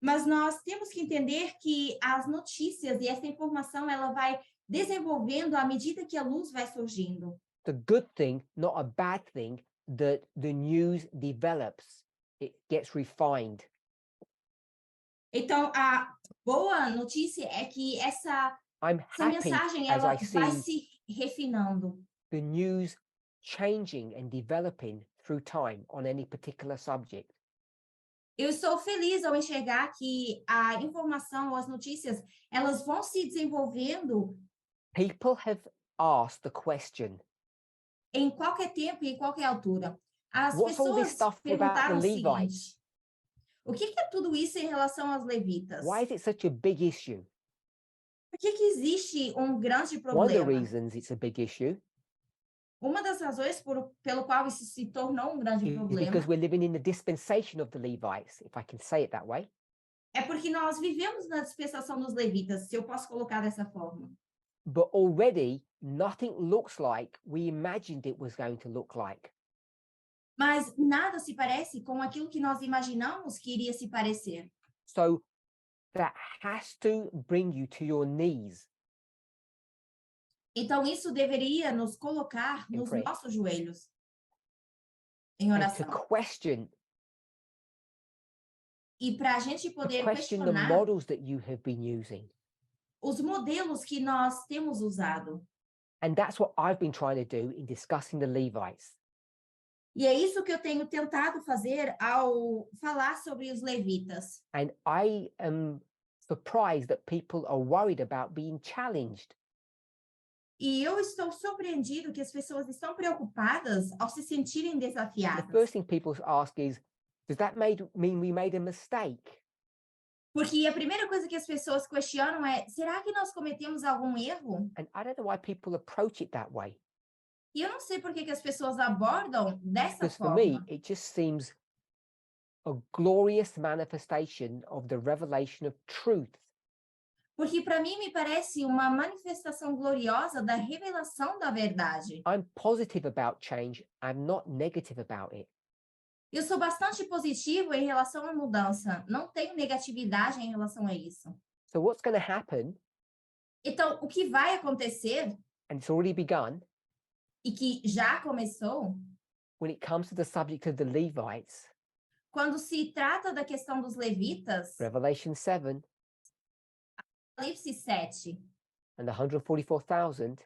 Mas nós temos que entender que as notícias e essa informação ela vai desenvolvendo à medida que a luz vai surgindo. The good thing, not a bad thing, that the news develops, it gets refined. Então, a boa notícia é que essa I'm happy mensagem as ela I vai see se refinando. the news changing and developing through time on any particular subject. Eu estou feliz ao enxergar que a informação ou as notícias, elas vão se desenvolvendo People have asked the question, em qualquer tempo e em qualquer altura. As what's all this pessoas stuff about the perguntaram o Levites? seguinte: o que é tudo isso em relação aos levitas? Why is it such a big issue? Por que existe um grande One of the problema? reasons it's a big issue Uma das razões pelo qual isso se tornou um grande is problema because we're living in the dispensation of the Levites, if I can say it that way. é porque nós vivemos na dispensação dos levitas, se eu posso colocar dessa forma. But already nothing looks like we imagined it was going to look like. Mas nada se parece com aquilo que nós imaginamos que iria se parecer. So that has to bring you to your knees. Então, isso deveria nos colocar nos prayer. nossos joelhos em And to oração. question E para a gente the poder question the questionar models that you have been using. os modelos que nós temos usado. And that's what I've been trying to do in discussing the Levites. E é isso que eu tenho tentado fazer ao falar sobre os levitas. And I am surprised that people are worried about being challenged. E eu estou surpreendido que as pessoas estão preocupadas ao se sentirem The desafiadas. first thing people ask is, does that mean we made a mistake? Porque a primeira coisa que as pessoas questionam é: será que nós cometemos algum erro? And I don't know why people approach it that way. E eu não sei por que que as pessoas abordam dessa Because for me, forma. it just seems a glorious manifestation of the revelation of truth. Porque para mim me parece uma manifestação gloriosa da revelação da verdade. I'm positive about change. I'm not negative about it. Eu sou bastante positivo em relação à mudança. Não tenho negatividade em relação a isso. So what's going to happen, Então, o que vai acontecer, and it's already begun, e que já começou, when it comes to the subject of the Levites, quando se trata da questão dos levitas, Revelation 7 Apocalipse 7, and the 144,000,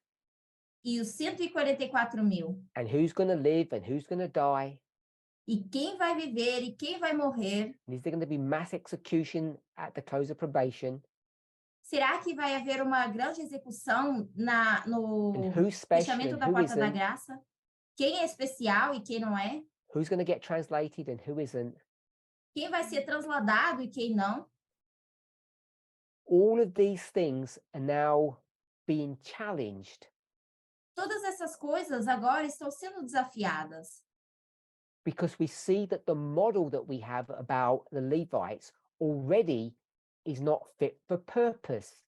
e os 144.000, and who's going to live and who's going to die, e quem vai viver e quem vai morrer, and is there going to be mass execution at the close of probation, será que vai haver uma grande execução no and who's special fechamento and da who porta da isn't, graça? Quem é especial e quem não é? who's going to get translated and who isn't. Quem vai ser transladado e quem não? All of these things are now being challenged Todas essas coisas agora estão sendo desafiadas, because we see that the model that we have about the Levites already is not fit for purpose.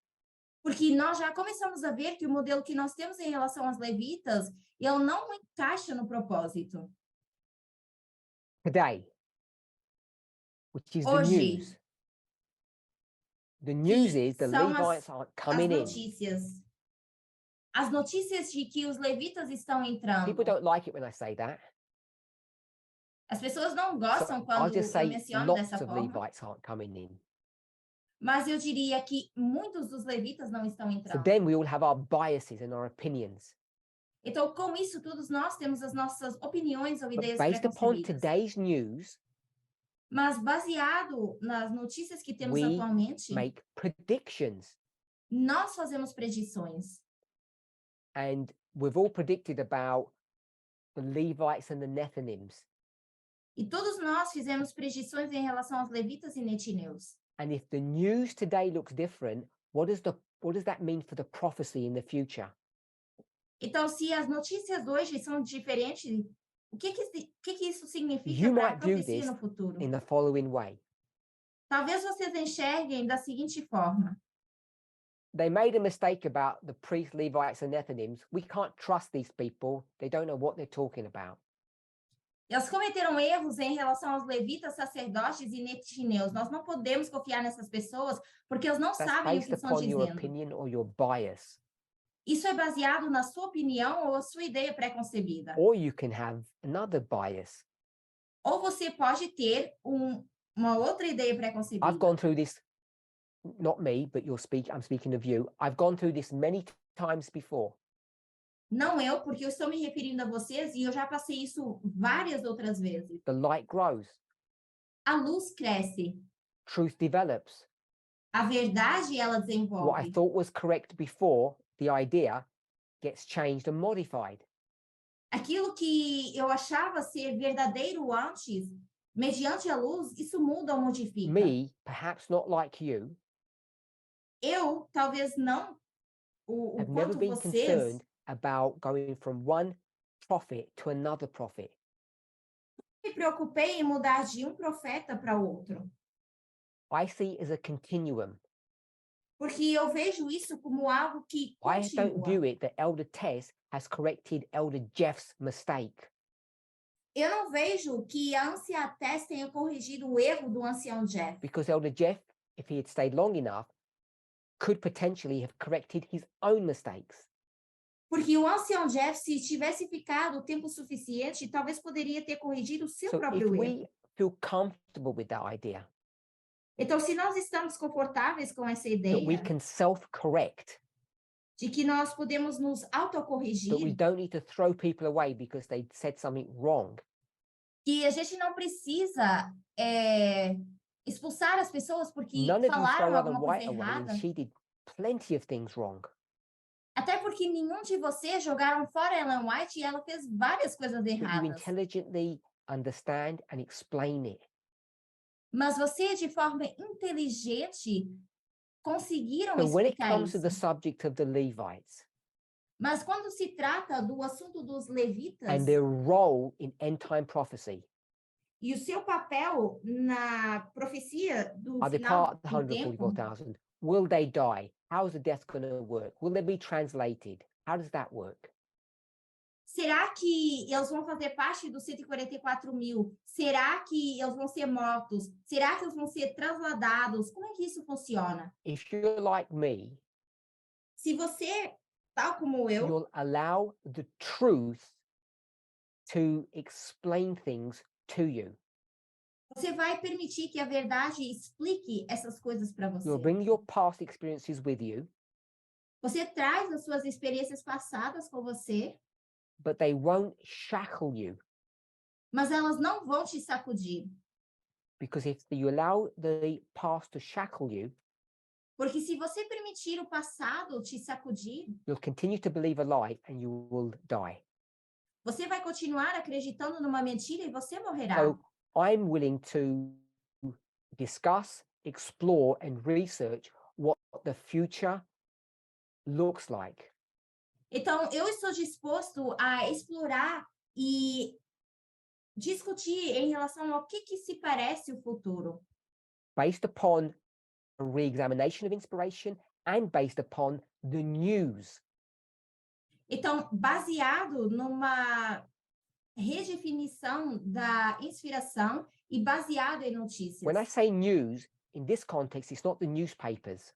porque nós já começamos a ver que o modelo que nós temos em relação aos levitas, ele não encaixa no propósito. Today, which is the Hoje, news. The news is the são Levites aren't as coming in. notícias. As notícias de que os levitas estão entrando. People don't like it when I say that. As pessoas não So gostam I'll quando just eu say menciono dessa lots of forma. Levites aren't coming in. Mas eu diria que muitos dos levitas não estão So entrando. then we all have our biases and our opinions. Então, com isso, todos nós temos as nossas opiniões ou But ideias based upon preconcebidas. today's news, Mas baseado nas notícias que temos we atualmente, make predictions. nós fazemos predições. And we've all predicted about the Levites and the Nethinims. E todos nós fizemos predições em relação aos levitas e netineus. And if the news today looks different, what does that mean for the prophecy in the future? Então, se as notícias hoje são diferentes, o que isso significa You para a might view profecia this no futuro? in the following way. Talvez vocês enxerguem da seguinte forma. They made a mistake about the priests, Levites, and Nethinims. We can't trust these people. They don't know what they're talking about. Eles cometeram erros em relação aos levitas, sacerdotes e netineus. Nós não podemos confiar nessas pessoas porque eles não That's sabem o based que estão upon your dizendo. opinion or your bias. Isso é baseado na sua opinião ou a sua ideia preconcebida. Or you can have another bias. Ou você pode ter uma outra ideia preconcebida. I've gone through this, not me, but I'm speaking of you. I've gone through this many times before. Não eu, porque eu estou me referindo a vocês e eu já passei isso várias outras vezes. The light grows. A luz cresce. Truth develops. A verdade, ela What I desenvolve. thought was correct before, the idea, gets changed and modified. Aquilo que eu achava ser verdadeiro antes, mediante a luz, isso muda ou modifica. Me, perhaps not like you, Eu, talvez não o have never quanto been vocês, concerned about going from one prophet to another prophet. me preocupei em mudar de um profeta para outro. I see it as a continuum. Porque eu vejo isso como algo que I don't view continua. it that Elder Tess has corrected Elder Jeff's mistake. Eu não vejo que a anciã Tess tenha corrigido o erro do ancião Jeff. Because Elder Jeff, if he had stayed long enough, could potentially have corrected his own mistakes. Porque o ancião Jeff, se tivesse ficado o tempo suficiente, talvez poderia ter corrigido o seu So if próprio erro. we feel comfortable with that idea, Então, se nós estamos confortáveis com essa that we ideia can self-correct, de que nós podemos nos that we autocorrigir, don't need to throw people away because they said something wrong, que a gente não precisa expulsar as pessoas porque None of you falaram throw Ellen alguma coisa White away, and errada. she did plenty of things wrong. Até porque nenhum de vocês jogaram fora Ellen White e ela fez várias coisas But you erradas. intelligently understand and explain it. Mas você, de forma inteligente, conseguiram So when it explicar comes to isso. the subject of the Levites Mas quando se trata do assunto dos levitas and their role in end time prophecy, e o seu papel na profecia do are they final part of the do tempo, 144,000? Will they die? How is the death going to work? Will they be translated? How does that work? será que eles vão fazer parte dos 144 mil? Será que eles vão ser mortos? Será que eles vão ser transladados? Como é que isso funciona? If you're like me, Se você, tal como eu, you'll allow the truth to explain things to you. você vai permitir que a verdade explique essas coisas para você. You'll bring your past experiences with you, Você traz as suas experiências passadas com você, but they won't shackle you, mas elas não vão te sacudir. because if you allow the past to shackle you, Porque se você permitir o passado te sacudir, you'll continue to believe a lie and you will die. você vai continuar acreditando numa mentira e você morrerá. So I'm willing to discuss, explore, and research what the future looks like. Então, eu estou disposto a explorar e discutir em relação ao que se parece o futuro, Based upon a re-examination of inspiration and based upon the news. Então, baseado numa redefinição da inspiração e baseado em notícias. When I say news, in this context, it's not the newspapers.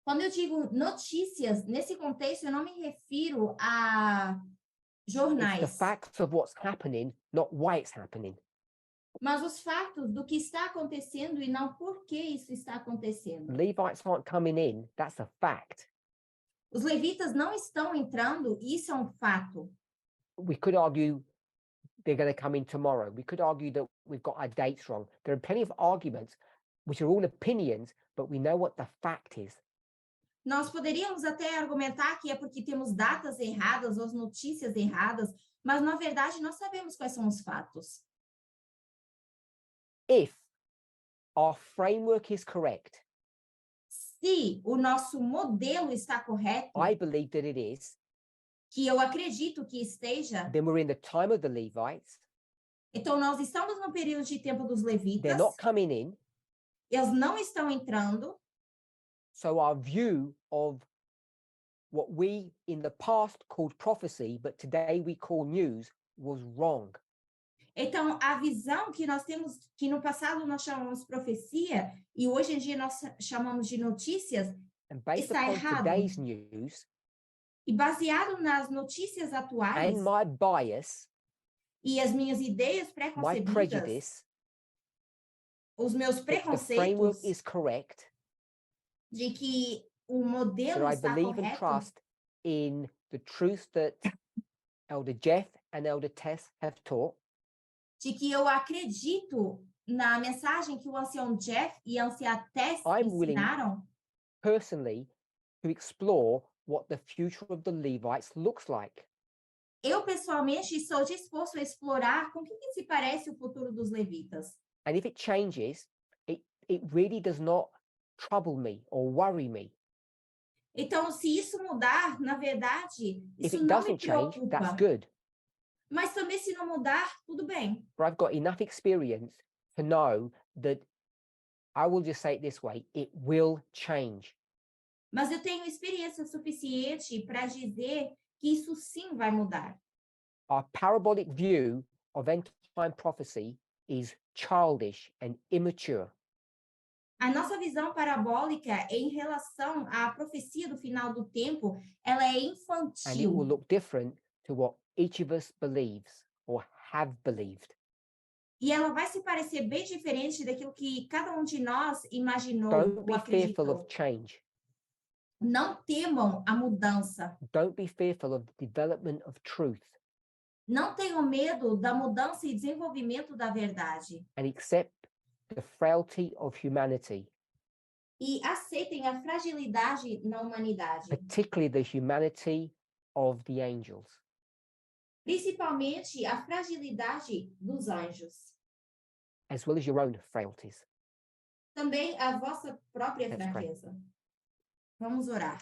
Quando eu digo notícias, nesse contexto, eu não me refiro a jornais. It's the facts of what's happening, not why it's happening. Mas os fatos do que está acontecendo e não por que isso está acontecendo. Levites aren't coming in, that's a fact. Os levitas não estão entrando, isso é um fato. We could argue they're going to come in tomorrow. We could argue that we've got our dates wrong. There are plenty of arguments, which are all opinions, but we know what the fact is. Nós poderíamos até argumentar que é porque temos datas erradas ou notícias erradas, mas na verdade nós sabemos quais são os fatos. If our framework is correct, Se o nosso modelo está correto, I believe that it is, que eu acredito que esteja, then we're in the time of the Levites. então nós estamos no período de tempo dos They're levitas, not coming in. eles não estão entrando, So our view of what we in the past called prophecy, but today we call news, was wrong. então a visão que nós temos, que no passado nós chamamos profecia, e hoje em dia nós chamamos de notícias, And based Está upon errado. today's news e baseado nas notícias atuais, and my bias, e as minhas ideias my preconcebidas, prejudice, os meus if the framework preconceitos is correct, de que o that modelo I está believe and correto, trust in the truth that Elder Jeff and Elder Tess have taught, de que eu acredito na mensagem que o ancião Jeff e a anciã Tess I'm willing- ensinaram, personally, to explore what the future of the Levites looks like. eu pessoalmente estou disposto a explorar com o que se parece o futuro dos levitas. And if it changes, it really does not trouble me or worry me. Então, se isso mudar, na verdade, If isso it não me doesn't change, that's preocupa. good. Mas também se não mudar, tudo bem. But I've got enough experience to know that I will just say it this way, it will change. Mas eu tenho experiência suficiente para dizer que isso sim vai mudar. Our parabolic view of end time prophecy is childish and immature. A nossa visão parabólica em relação à profecia do final do tempo, ela é And it will infantil. look different to what each of us believes or have believed. E ela vai se parecer bem diferente daquilo que cada um de nós imaginou Don't ou be fearful acreditou. of change. Não temam a mudança. Don't be fearful of the development of truth. Não tenham medo da mudança e desenvolvimento da verdade. and accept the frailty of humanity, E aceitem a fragilidade na humanidade, particularly the humanity of the angels. principalmente a fragilidade dos anjos. As well as your own frailties. Também a vossa própria Let's pray. fraqueza. Vamos orar.